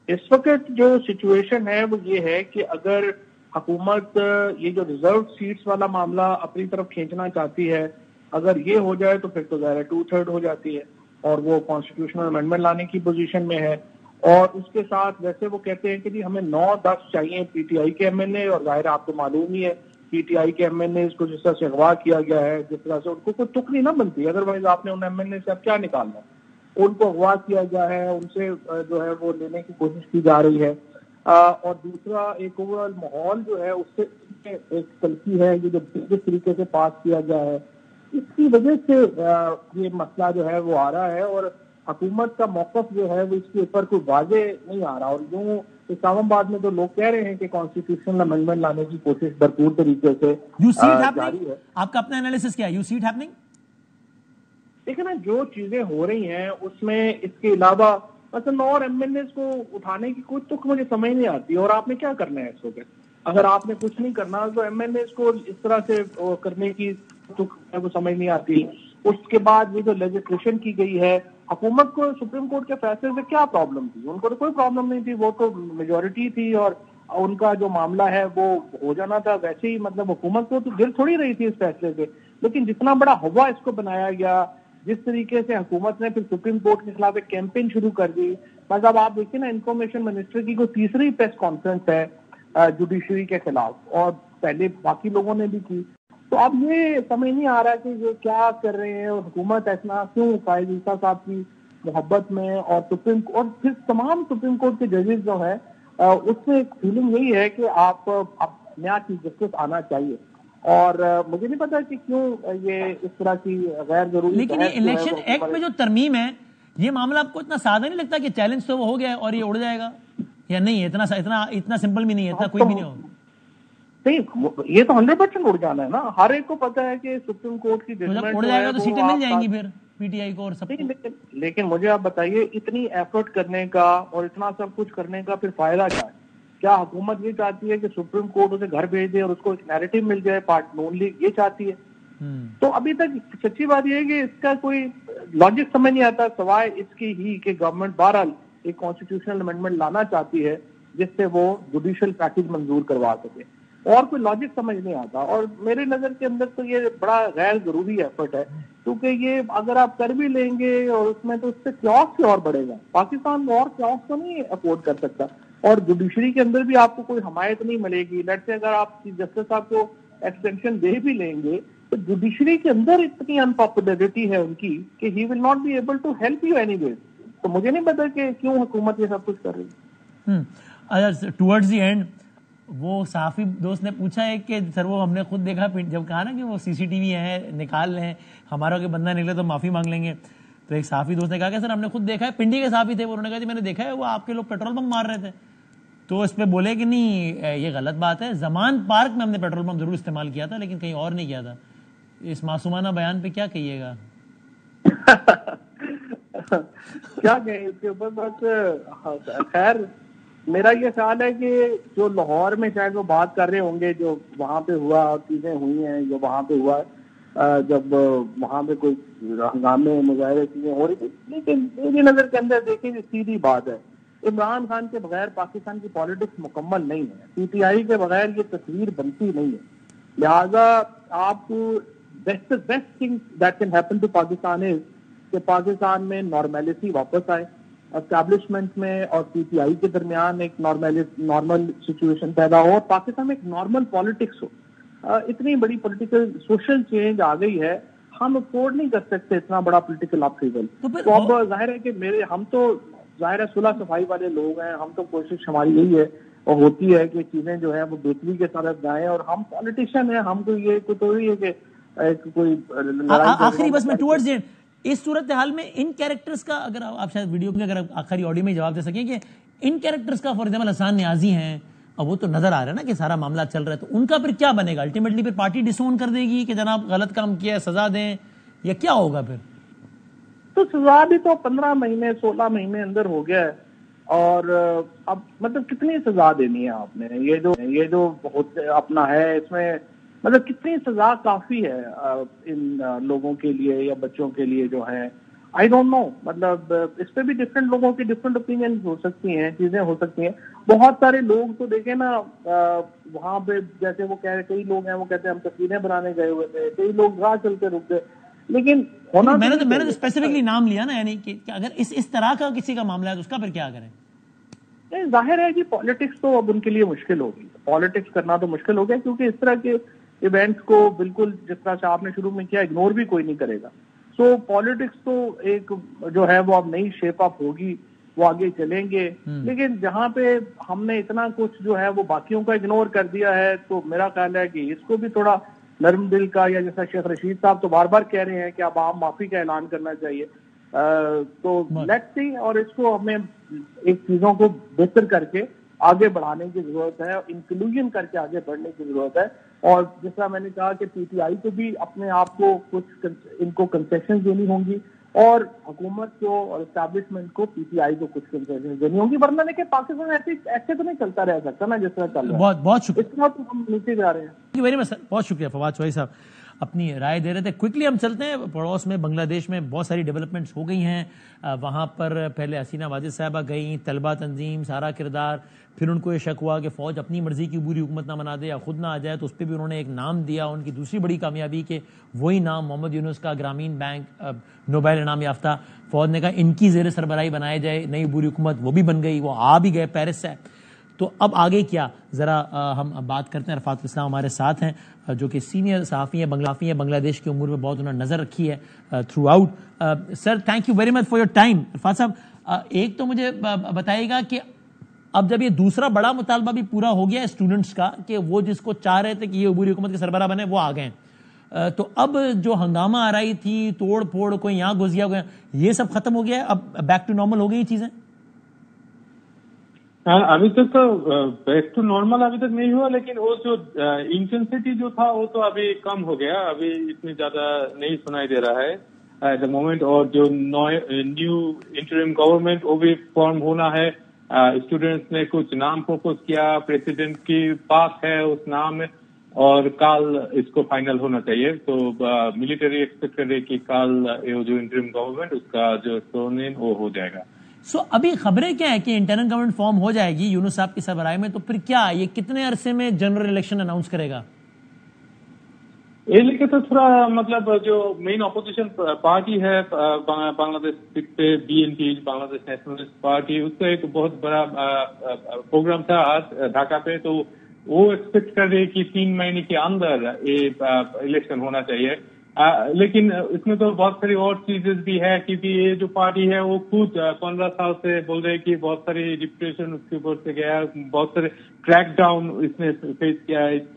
اس وقت جو سچویشن ہے وہ یہ ہے کہ اگر حکومت یہ جو ریزرو سیٹس والا معاملہ اپنی طرف کھینچنا چاہتی ہے, اگر یہ ہو جائے تو پھر تو ظاہر 2/3 ہو جاتی ہے اور وہ کانسٹیٹیوشنل امینڈمنٹ لانے کی پوزیشن میں ہے. اور اس کے ساتھ ویسے وہ کہتے ہیں کہ جی ہمیں 9-10 چاہیے پی ٹی آئی کے ایم این اے, اور ظاہر آپ کو معلوم ہی ہے پی ٹی آئی کے ایم این اے کو جس طرح سے اغوا کیا گیا ہے, جس طرح سے ان کو کوئی تک نہیں نہ بنتی, ادروائز آپ نے ان ایم این اے سے اب کیا نکالنا. ان کو اغوا کیا گیا ہے, ان سے جو ہے وہ لینے کی کوشش کی جا رہی ہے. اور دوسرا ایک اوور آل ماحول جو ہے اس سے ایک تلخی ہے, یہ جو جس طریقے سے پاس کیا گیا ہے اس کی وجہ سے یہ مسئلہ جو ہے وہ آ رہا ہے, اور حکومت کا موقف جو ہے وہ اس کے اوپر کوئی واضح نہیں آ رہا. اور یوں اسلام آباد میں تو لوگ کہہ رہے ہیں کہ کانسٹیٹیوشنل امینڈمنٹ لانے کی کوشش بھرپور طریقے سے جاری ہے. آپ کا اپنا انالیسس کیا ہے؟ You see it happening? دیکھیں نا, جو چیزیں ہو رہی ہیں اس میں اس کے علاوہ مثلا اور ایم این ایز کو اٹھانے کی کوئی تک مجھے سمجھ نہیں آتی. اور آپ نے کیا کرنا ہے اس وقت؟ اگر آپ نے کچھ نہیں کرنا تو ایم این ایز کو اس طرح سے کرنے کی تک وہ سمجھ نہیں آتی. اس کے بعد یہ جو لیجسلیشن کی گئی ہے, حکومت کو سپریم کورٹ کے فیصلے سے کیا پرابلم تھی؟ ان کو تو کوئی پرابلم نہیں تھی, وہ تو میجورٹی تھی اور ان کا جو معاملہ ہے وہ ہو جانا تھا. ویسے ہی مطلب حکومت کو تو دل تھوڑی رہی تھی اس فیصلے سے, لیکن جتنا بڑا ہوا اس کو بنایا گیا, جس طریقے سے حکومت نے پھر سپریم کورٹ کے خلاف ایک کیمپین شروع کر دی. بس اب آپ دیکھیں نا, انفارمیشن منسٹر کی کوئی تیسری پریس کانفرنس ہے جوڈیشری کے خلاف, اور پہلے باقی لوگوں نے بھی کی. تو اب یہ سمجھ نہیں آ رہا کہ یہ کیا کر رہے ہیں, اور حکومت ایسا کیوں فائز عیسیٰ صاحب کی محبت میں اور پھر تمام سپریم کورٹ کے ججز جو ہے اس میں ایک فیلنگ یہی ہے کہ آپ نیا چیف جسٹس آنا چاہیے. اور مجھے نہیں پتا کہ کیوں یہ اس طرح کی غیر ضروری. لیکن یہ الیکشن ایکٹ میں جو ترمیم ہے, یہ معاملہ آپ کو اتنا سادہ نہیں لگتا کہ چیلنج تو وہ ہو گیا ہے اور یہ اڑ جائے گا, یا نہیں ہے اتنا سمپل بھی نہیں ہے, اتنا کوئی بھی نہیں ہوگا؟ نہیں, یہ تو 100% اڑ جانا ہے نا. ہر ایک کو پتا ہے کہ سپریم کورٹ کی ججمنٹ اڑ جائے گا تو سیٹیں مل جائیں گی پھر پی ٹی آئی کو اور سب. لیکن مجھے آپ بتائیے, اتنی ایفرٹ کرنے کا اور اتنا سب کچھ کرنے کا پھر فائدہ کیا ہے؟ کیا حکومت یہ چاہتی ہے کہ سپریم کورٹ اسے گھر بھیج دے اور اس کو ایک نیریٹو مل جائے, پارٹ نون لیگ یہ چاہتی ہے؟ تو ابھی تک سچی بات یہ ہے کہ اس کا کوئی لاجک سمجھ نہیں آتا, سوائے اس کی ہی کہ گورنمنٹ بہرحال ایک کانسٹیٹیوشنل امینڈمنٹ لانا چاہتی ہے جس سے وہ جوڈیشل پیکج منظور کروا سکے, اور کوئی لاجک سمجھ نہیں آتا. اور میرے نظر کے اندر تو یہ بڑا غیر ضروری ایفرٹ ہے, کیونکہ یہ اگر آپ کر بھی لیں گے اور اس میں تو اس سے کیوس سے اور بڑھے گا. پاکستان اور کیوس تو نہیں افورڈ کر سکتا, اور جوڈیشری کے اندر بھی آپ کو کوئی حمایت نہیں ملے گی. لیٹ سے اگر آپ چیف جسٹس صاحب کو ایکسٹینشن دے بھی لیں گے تو جوڈیشری کے اندر اتنی انپاپولرٹی ہے ان کی کہ he will not be able to help you anyways. تو مجھے نہیں پتا کہ کیوں حکومت یہ سب کچھ کر رہی ہے. ٹورڈز دی اینڈ وہ صحافی دوست نے پوچھا ہے کہ سر وہ ہم نے خود دیکھا جب کہا نا کہ وہ سی سی ٹی وی ہے نکال لیں, ہمارا کوئی بندہ نکلے تو معافی مانگ لیں گے. تو ایک صحافی دوست نے کہا کہ سر ہم نے خود دیکھا ہے, پنڈی کے صحافی تھے, انہوں نے کہا جی میں نے دیکھا ہے وہ آپ کے لوگ پیٹرول پمپ مار رہے تھے. تو اس پہ بولے کہ نہیں یہ غلط بات ہے, زمان پارک میں ہم نے پیٹرول پمپ ضرور استعمال کیا تھا لیکن کہیں اور نہیں کیا تھا. اس معصومانہ بیان پہ کیا کہیے گا؟ کیا کہیں اس کے اوپر. بس خیر میرا یہ خیال ہے کہ جو لاہور میں شاید وہ بات کر رہے ہوں گے, جو وہاں پہ ہوا اور چیزیں ہوئی ہیں, جو وہاں پہ ہوا جب وہاں پہ کوئی ہنگامے مظاہرے چیزیں ہو رہی تھی. لیکن میری نظر کے اندر دیکھیں سیدھی بات ہے, عمران خان کے بغیر پاکستان کی پالیٹکس مکمل نہیں ہے, پی ٹی آئی کے بغیر یہ تصویر بنتی نہیں ہے. لہذا آپ کو best thing that can happen to Pakistan is کہ پاکستان میں نارمیلٹی واپس آئے, اسٹیبلشمنٹ میں اور پی ٹی آئی کے درمیان ایک نارمل سچویشن پیدا ہو, اور پاکستان میں ایک نارمل پالیٹکس ہو. اتنی بڑی پولیٹیکل سوشل چینج آ گئی ہے, ہم افورڈ نہیں کر سکتے اتنا بڑا پولیٹیکل اپہیول. تو اب ظاہر ہے کہ ہم تو ظاہر ہے صلح صفائی والے لوگ ہیں, ہم تو کوشش ہماری یہی ہے اور ہوتی ہے کہ چیزیں جو ہے وہ بہتری کے طرف جائیں, اور ہم پالیٹیشین ہیں, ہم کو یہ تو یہ ہے کہ کوئی آخری بس میں ٹورڈز اینڈ اس صورتحال میں ان کیریکٹرز کا اگر آپ شاید ویڈیو میں اگر آخری آڈیو میں جواب دے سکیں کہ ان کیریکٹرز کا فار ایگزامپل حسان نیازی ہیں, اب وہ تو نظر آ رہا ہے نا کہ سارا معاملہ چل رہا ہے, تو ان کا پھر کیا بنے گا؟ الٹیمیٹلی پھر پارٹی ڈسون کر دے گی کہ جناب غلط کام کیا ہے سزا دیں, یا کیا ہوگا پھر؟ تو سزا بھی تو 15 مہینے 16 مہینے اندر ہو گیا ہے, اور اب مطلب کتنی سزا دینی ہے آپ نے؟ یہ جو اپنا ہے اس میں مطلب کتنی سزا کافی ہے ان لوگوں کے لیے یا بچوں کے لیے جو ہے؟ I don't know. مطلب اس پہ بھی ڈفرینٹ لوگوں کی ڈفرینٹ اوپینین ہو سکتی ہیں, چیزیں ہو سکتی ہیں. بہت سارے لوگ تو دیکھیں نا وہاں پہ, جیسے وہ کہہ رہے, کئی لوگ ہیں وہ کہتے ہیں ہم تصویریں بنانے گئے ہوئے تھے, کئی لوگ راہ چلتے رک گئے. لیکن میں نے تو اسپیسیفکلی نام لیا نا, یعنی کہ اگر اس طرح کا کسی کا معاملہ ہے تو اس کا پھر کیا کریں؟ ظاہر ہے کہ پالیٹکس تو اب ان کے لیے مشکل ہوگی, پالیٹکس کرنا تو مشکل ہو گیا, کیونکہ اس طرح کے ایونٹس کو بالکل جس طرح سے آپ نے شروع میں کیا اگنور بھی کوئی نہیں کرے گا. سو پالیٹکس تو ایک جو ہے وہ اب نئی شیپ اپ ہوگی, وہ آگے چلیں گے. لیکن جہاں پہ ہم نے اتنا کچھ جو ہے وہ باقیوں کا اگنور کر دیا ہے, تو میرا خیال ہے کہ اس کو بھی تھوڑا نرم دل کا, یا جیسا شیخ رشید صاحب تو بار بار کہہ رہے ہیں کہ اب عام معافی کا اعلان کرنا چاہیے. تو لیٹس سی, اور اس کو ہمیں ایک چیزوں کو بہتر کر کے آگے بڑھانے کی ضرورت ہے, انکلوژن کر کے آگے بڑھنے کی ضرورت ہے. اور جس طرح میں نے کہا کہ پی ٹی آئی کو بھی اپنے آپ کو کچھ ان کو کنسیشن دینی ہوں گی, اور حکومت کو اور اسٹیبلشمنٹ کو پی ٹی آئی کو کچھ کنسیشن دینی ہوں گی, ورنہ دیکھیں پاکستان ایسے تو نہیں چلتا رہ سکتا نا جس طرح چل رہا ہے. بہت شکریہ, اس طرح تو ہم نیچے جا رہے ہیں. بہت شکریہ فواد چوہدری صاحب, اپنی رائے دے رہے تھے. کوئکلی ہم چلتے ہیں پڑوس میں بنگلہ دیش میں بہت ساری ڈیولپمنٹس ہو گئی ہیں. وہاں پر پہلے حسینہ واجد صاحبہ گئیں, طلبہ تنظیم, سارا کردار, پھر ان کو یہ شک ہوا کہ فوج اپنی مرضی کی عبوری حکومت نہ بنا دے یا خود نہ آ جائے, تو اس پہ بھی انہوں نے ایک نام دیا. ان کی دوسری بڑی کامیابی کہ وہی نام محمد یونس کا, گرامین بینک نوبیل انعام یافتہ, فوج نے کہا ان کی زیر سربراہی بنائے جائے نئی عبوری حکومت, وہ بھی بن گئی, وہ آ بھی گئے پیرس سے. تو تو اب آگے کیا، ذرا ہم بات کرتے ہیں. عرفات اسلام ہمارے ساتھ ہیں جو کہ سینئر صحافی ہیں بنگلہ دیش کے امور میں بہت انہوں نے نظر رکھی ہے through out. Sir thank you very much for your time. Arafat صاحب ایک تو مجھے بتائیے گا کہ اب جب یہ دوسرا بڑا مطالبہ بھی پورا ہو گیا اسٹوڈنٹس کا کہ وہ جس کو چاہ رہے تھے کہ یہ عبوری حکومت کے سربراہ بنے وہ آ گئے، تو اب جو ہنگامہ آ رہی تھی، توڑ پھوڑ، کوئی یہاں گھس گیا، یہ سب ختم ہو گیا ہے، اب بیک ٹو نارمل ہو گئی چیزیں؟ ابھی تک تو بیک ٹو نارمل ابھی تک نہیں ہوا، لیکن وہ جو انٹینسٹی جو تھا وہ تو ابھی کم ہو گیا، ابھی اتنی زیادہ نہیں سنائی دے رہا ہے ایٹ دا مومنٹ. اور جو نیو انٹرم گورنمنٹ وہ بھی فارم ہونا ہے. اسٹوڈینٹس نے کچھ نام فوکس کیا، پریسیڈنٹ کی بات ہے اس نام میں، اور کل اس کو فائنل ہونا چاہیے. تو ملٹری ایکسپیکٹ کر رہے کہ کل جو انٹرم گورنمنٹ اس کا جو سونین وہ ہو جائے گا. سو ابھی خبریں کیا ہے کہ انٹرنل گورنمنٹ فارم ہو جائے گی یونس صاحب کی سربراہی میں، تو پھر کیا یہ کتنے عرصے میں جنرل الیکشن اناؤنس کرے گا؟ یہ لے تو تھوڑا مطلب جو مین اپوزیشن پارٹی ہے بنگلہ دیش پہ BNP بنگلہ دیش نیشنلسٹ پارٹی، اس کا ایک بہت بڑا پروگرام تھا آج ڈھاکہ پہ. تو وہ ایکسپیکٹ کر رہے کہ 3 مہینے کے اندر یہ الیکشن ہونا چاہیے. لیکن اس میں تو بہت ساری اور چیزیں بھی ہے، کیونکہ یہ جو پارٹی ہے وہ خود 15 سال سے بول رہے کہ بہت ساری ڈپریشن اس کے اوپر سے گیا، بہت سارے کریک ڈاؤن اس نے فیس کیا ہے. اس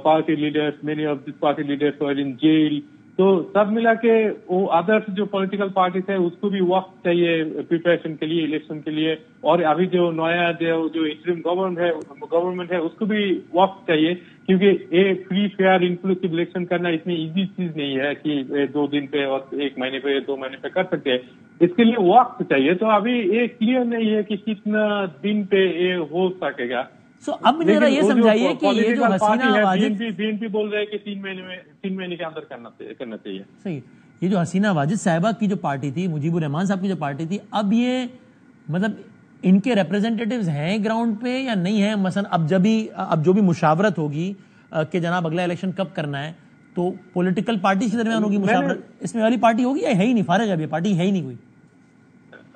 party leaders, many of this party leaders are in jail. تو سب ملا کے وہ ادرس جو پولیٹیکل پارٹیز ہے اس کو بھی وقت چاہیے پریپریشن کے لیے، الیکشن کے لیے. اور ابھی جو نیا جو انٹرم گورنمنٹ ہے اس کو بھی وقت چاہیے، کیونکہ ایک فری فیئر انکلوسیو الیکشن کرنا اتنی ایزی چیز نہیں ہے کہ 2 دن پہ اور 1 مہینے پہ 2 مہینے پہ کر سکتے ہیں. اس کے لیے وقت چاہیے. تو ابھی یہ کلیئر نہیں ہے کہ کتنا دن پہ یہ ہو سکے گا. سو اب مجھے ذرا یہ سمجھائیے کہ یہ جو حسینہ واجد BNP بول رہے ہیں کہ 3 مہینے کے اندر کرنا چاہیے. صحیح. یہ جو حسینہ واجد صاحبہ کی جو پارٹی تھی، مجیب الرحمان صاحب کی جو پارٹی تھی، اب یہ مطلب ان کے ریپرزینٹیٹیوز ہیں گراؤنڈ پہ یا نہیں ہیں؟ مثلا اب جو بھی مشاورت ہوگی کہ جناب اگلا الیکشن کب کرنا ہے، تو پولیٹیکل پارٹی کے درمیان ہوگی مشاورت، اس میں والی پارٹی ہوگی یا ہے ہی نہیں، فارغ ہے ابھی پارٹی ہے ہی نہیں کوئی؟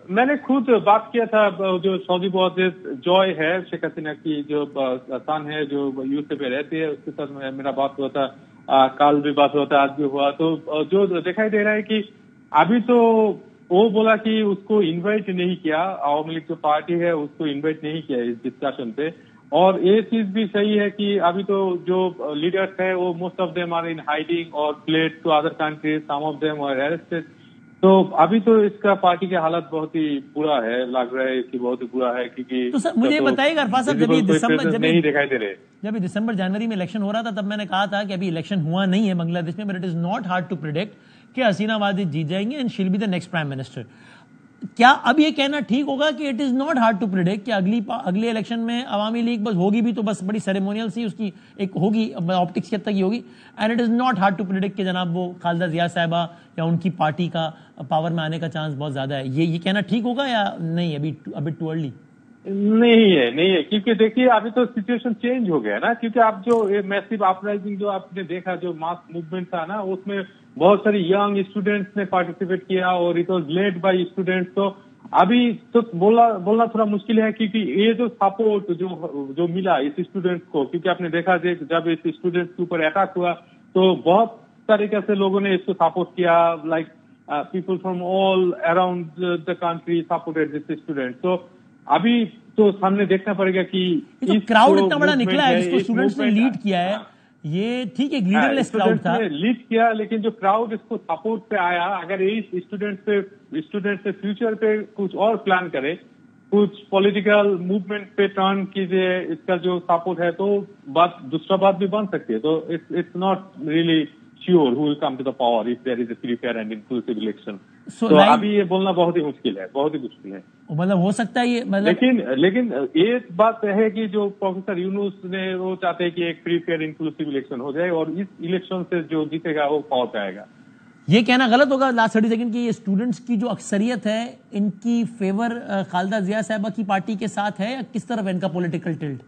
میں نے خود بات کیا تھا، جو سعودی معزز جوائے ہے شیخ حسینہ کی جو سان ہے جو USA پہ رہتی ہے، اس کے ساتھ میرا بات ہوا تھا، کل بھی بات ہوا تھا، آج بھی ہوا. تو جو دکھائی دے رہا ہے کہ ابھی تو وہ بولا کہ اس کو انوائٹ نہیں کیا، عوامی لیگ جو پارٹی ہے اس کو انوائٹ نہیں کیا اس ڈسکشن پہ. اور یہ چیز بھی صحیح ہے کہ ابھی تو جو لیڈرس ہے وہ most of them are in hiding اور fled to other countries, some of them are arrested. تو ابھی تو اس کا پارٹی کا حالت بہت ہی برا ہے، لگ رہا ہے کہ بہت ہی برا ہے. کیونکہ تو سر مجھے بتائیے گا عرفات صاحب، جب نہیں دکھائی دے رہے، جب دسمبر جنوری میں الیکشن ہو رہا تھا تب میں نے کہا تھا کہ ابھی الیکشن ہوا نہیں ہے بنگلہ دیش میں، but it is not hard to predict کہ حسینہ واجد جیت جائیں گے and shall be the next prime minister. کیا اب یہ کہنا ٹھیک ہوگا کہ it is not hard to predict کہ اگلی الیکشن میں عوامی لیگ بس ہوگی بھی تو بس بڑی سیریمونیل سی اس کی ایک ہوگی، آپٹکس کے تک ہی ہوگی، and it is not hard to predict کہ جناب وہ خالدہ ضیاء صاحبہ یا ان کی پارٹی کا پاور میں آنے کا چانس بہت زیادہ ہے؟ یہ کہنا ٹھیک ہوگا یا نہیں؟ ابھی ٹو ارلی نہیں ہے کیونکہ دیکھیے ابھی تو سچویشن چینج ہو گیا نا. کیونکہ اب جو میسو اپرائزنگ جو آپ نے دیکھا، جو ماس موومنٹ تھا نا، اس میں بہت ساری ینگ اسٹوڈینٹس نے پارٹیسپیٹ کیا اور it was led by students. تو ابھی تو بولنا تھوڑا مشکل ہے، کیونکہ یہ جو سپورٹ جو ملا اس اسٹوڈینٹس کو، کیونکہ آپ نے دیکھا جب اس اسٹوڈینٹس کے اوپر اٹیک ہوا تو بہت طریقے سے لوگوں نے اس کو سپورٹ کیا، like people from all around the country supported this student. تو ابھی تو سامنے دیکھنا پڑے گا کہ کراؤڈ اتنا بڑا نکلا ہے جس کو اسٹوڈینٹس نے لیڈ کیا ہے. یہ ٹھیک ہے لیڈر لیس کراؤڈ تھا، لیڈ کیا، لیکن جو کراؤڈ اس کو سپورٹ پہ آیا، اگر اس اسٹوڈینٹ سے فیوچر پہ کچھ اور پلان کرے، کچھ پولیٹیکل موومنٹ پہ ٹرن کیجیے، اس کا جو سپورٹ ہے تو دوسرا بات بھی بن سکتی ہے. تو it's not really sure who will come to the power if there is a free, fair and inclusive election. تو ابھی یہ بولنا بہت ہی مشکل ہے. مطلب ہو سکتا ہے یہ، لیکن ایک بات ہے کہ جو پروفیسر یونس نے وہ چاہتے ہیں کہ ایک فری فیئر انکلوسیو الیکشن ہو جائے اور اس الیکشن سے جو جیتے گا وہ پاور پہ آئے گا. یہ کہنا غلط ہوگا لاسٹ 30 سیکنڈ کی یہ اسٹوڈنٹس کی جو اکثریت ہے ان کی فیور خالدہ ضیاء صاحبہ کی پارٹی کے ساتھ ہے یا کس طرف ان کا پولیٹیکل ٹلٹ؟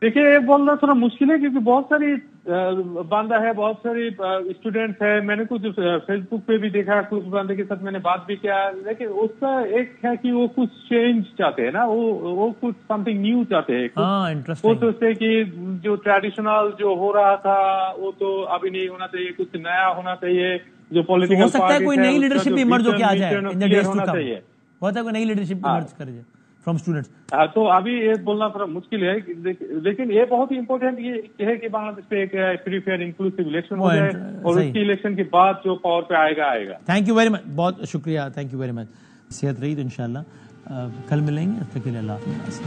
دیکھیے یہ بولنا تھوڑا مشکل ہے کیونکہ بہت ساری باندھا ہے, بہت ساری اسٹوڈینٹس ہیں, میں نے کچھ فیس بک پہ بھی دیکھا, کچھ بندے کے ساتھ میں نے بات بھی کیا, لیکن اس کا ایک ہے کہ وہ کچھ چینج چاہتے ہیں نا, وہ کچھ سم تھنگ نیو چاہتے ہیں. وہ سوچتے ہیں کہ جو ٹریڈیشنل جو ہو رہا تھا وہ تو ابھی نہیں ہونا چاہیے, کچھ نیا ہونا چاہیے. جو پولیٹیکل پارٹی کوئی نئی لیڈرشپ ایمرج ہو کے آ جائے ہونا چاہیے, ہوتا ہے کوئی نئی لیڈرشپ ایمرج کر جائے فرام اسٹوڈنٹس. تو ابھی یہ بولنا تھوڑا مشکل ہے, لیکن یہ بہت ہی امپورٹینٹ یہ ہے کہ بنگلہ دیش پہ ایک فری فیئر انکلوسیو الیکشن ہو جائے, اور اس کی الیکشن کے بعد جو پاور پہ آئے گا. تھینک یو ویری مچ, بہت شکریہ, تھینک یو ویری مچ. صحت رہی تو انشاءاللہ کل ملیں گے. تب تک کے لیے اللہ حافظ.